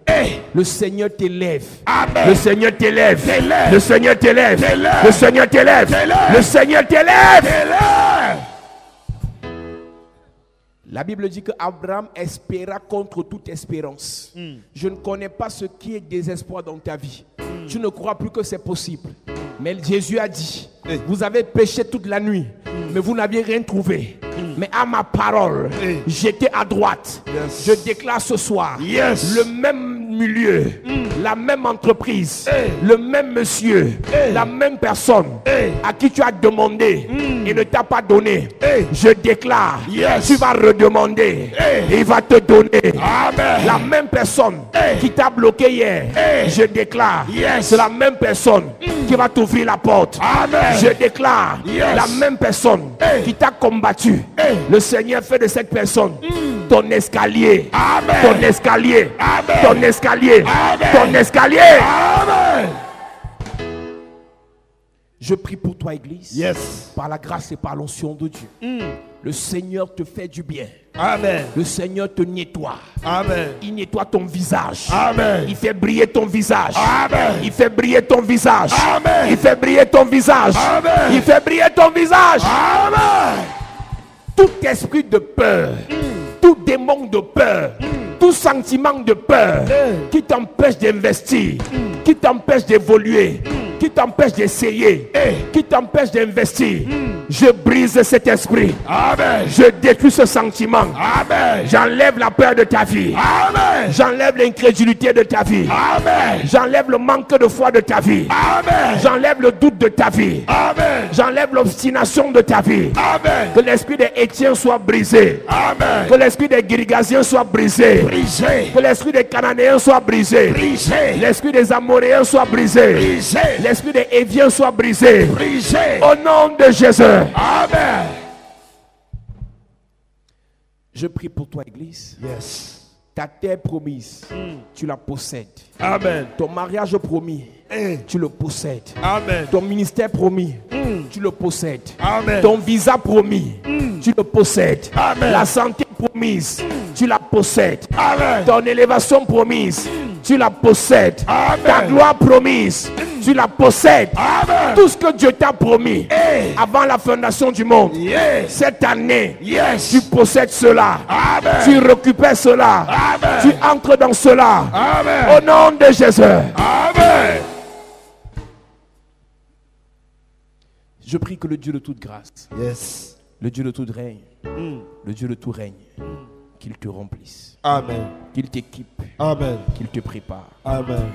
le Seigneur t'élève. Amen. Le Seigneur t'élève. T'élève. Le Seigneur t'élève. T'élève. Le Seigneur t'élève. T'élève. Le Seigneur t'élève. Élève. La Bible dit que Abraham espéra contre toute espérance. Je ne connais pas ce qui est désespoir dans ta vie. Tu ne crois plus que c'est possible. Mais Jésus a dit, vous avez péché toute la nuit, mais vous n'aviez rien trouvé. Mais à ma parole, j'étais à droite. Yes. Je déclare ce soir, Yes. le même milieu, la même entreprise, le même monsieur, la même personne à qui tu as demandé et ne t'a pas donné. Je déclare, Yes. tu vas redemander et il va te donner. Amen. La même personne qui t'a bloqué hier, je déclare, Yes. c'est la même personne qui va t'ouvrir la porte. Amen. Je déclare, Yes. la même personne qui t'a combattu, le Seigneur fait de cette personne ton escalier. Amen. Ton escalier. Amen. Ton escalier. Amen. Ton escalier. Amen. Je prie pour toi, Église. Yes. Par la grâce et par l'onction de Dieu. Le Seigneur te fait du bien. Amen. Le Seigneur te nettoie. Amen. Il nettoie ton visage. Amen. Il fait briller ton visage. Amen. Il fait briller ton visage. Amen. Il fait briller ton visage. Amen. Il fait briller ton visage. Amen. Tout esprit de peur, tout démon de peur, tout sentiment de peur qui t'empêche d'investir, qui t'empêche d'évoluer, qui t'empêche d'essayer, qui t'empêche d'investir, je brise cet esprit. Amen. Je détruis ce sentiment. Amen. J'enlève la peur de ta vie. Amen. J'enlève l'incrédulité de ta vie. Amen. J'enlève le manque de foi de ta vie. Amen. J'enlève le doute de ta vie. Amen. J'enlève l'obstination de ta vie. Amen. Que l'esprit des Étiens soit brisé. Amen. Que l'esprit des Girigasiens soit brisé. Brisé. Que l'esprit des Cananéens soit brisé. Brisé. L'esprit des Amoréens soit brisé. Brisé. L'esprit des Éviens soit brisé. Brisé. Au nom de Jésus. Amen. Je prie pour toi, Église. Yes. Ta terre promise, tu la possèdes. Amen. Ton mariage promis, tu le possèdes. Amen. Ton ministère promis, tu le possèdes. Amen. Ton visa promis, tu le possèdes. Amen. La santé promise, tu la possèdes. Amen. Ton élévation promise, tu la possèdes. Amen. Ta gloire promise, tu la possèdes. Amen. Tout ce que Dieu t'a promis avant la fondation du monde, Yes. cette année, Yes. tu possèdes cela. Amen. Tu récupères cela. Amen. Tu entres dans cela. Amen. Au nom de Jésus. Amen. Je prie que le Dieu de toute grâce, Yes. le Dieu de tout règne, le Dieu de tout règne, qu'il te remplisse, Amen. qu'il t'équipe, Amen. qu'il te prépare. Amen.